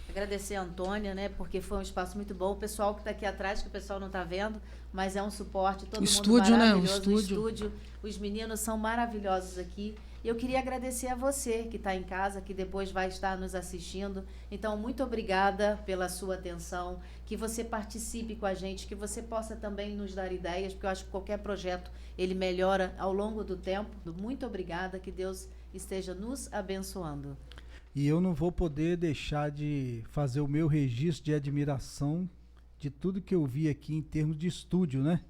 Agradecer a Antônia, né? Porque foi um espaço muito bom. O pessoal que está aqui atrás, que o pessoal não está vendo, mas é um suporte, todo mundo maravilhoso. O estúdio. Os meninos são maravilhosos aqui. Eu queria agradecer a você que está em casa, que depois vai estar nos assistindo. Então, muito obrigada pela sua atenção, que você participe com a gente, que você possa também nos dar ideias, porque eu acho que qualquer projeto, ele melhora ao longo do tempo. Muito obrigada, que Deus esteja nos abençoando. E eu não vou poder deixar de fazer o meu registro de admiração de tudo que eu vi aqui em termos de estúdio, né?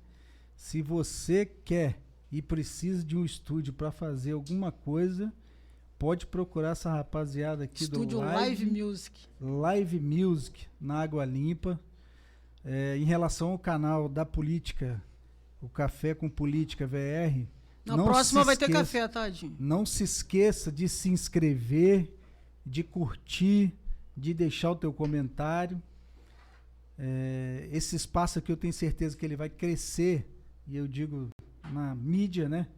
Se você quer e precisa de um estúdio para fazer alguma coisa, pode procurar essa rapaziada aqui estúdio do Live Music. Live Music, na Água Limpa. Em relação ao canal da política, o Café com Política VR. Na próxima vai ter café, Tadinho. Não se esqueça de se inscrever, de curtir, de deixar o teu comentário. Esse espaço aqui eu tenho certeza que ele vai crescer, e eu digo na mídia, né?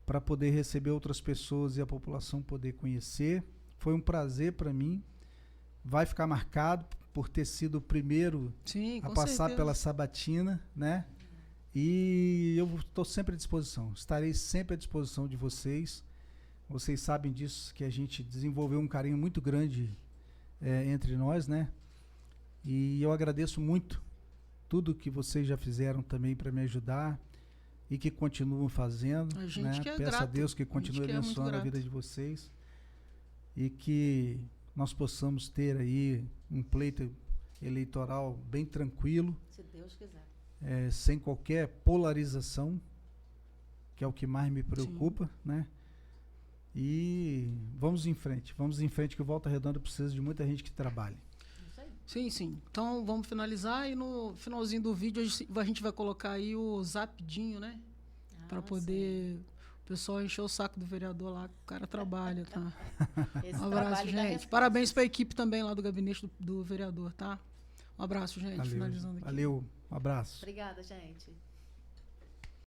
Para poder receber outras pessoas e a população poder conhecer. Foi um prazer para mim. Vai ficar marcado por ter sido o primeiro a passar pela sabatina, né? E eu estou sempre à disposição. Estarei sempre à disposição de vocês. Vocês sabem disso, que a gente desenvolveu um carinho muito grande entre nós, né? E eu agradeço muito tudo que vocês já fizeram também para me ajudar e que continuam fazendo. A gente né? que é Peço grato. a Deus que continue abençoando a vida de vocês e que nós possamos ter aí um pleito eleitoral bem tranquilo. Se Deus quiser. Sem qualquer polarização, que é o que mais me preocupa, né? E vamos em frente, que o Volta Redonda precisa de muita gente que trabalhe. Sim. Então vamos finalizar e no finalzinho do vídeo a gente vai colocar aí o zapdinho, né? Para poder o pessoal encher o saco do vereador lá, o cara trabalha, tá? Um abraço, gente. Parabéns para a equipe também lá do gabinete do vereador, tá? Um abraço, gente. Valeu, finalizando aqui. Valeu, um abraço. Obrigada, gente.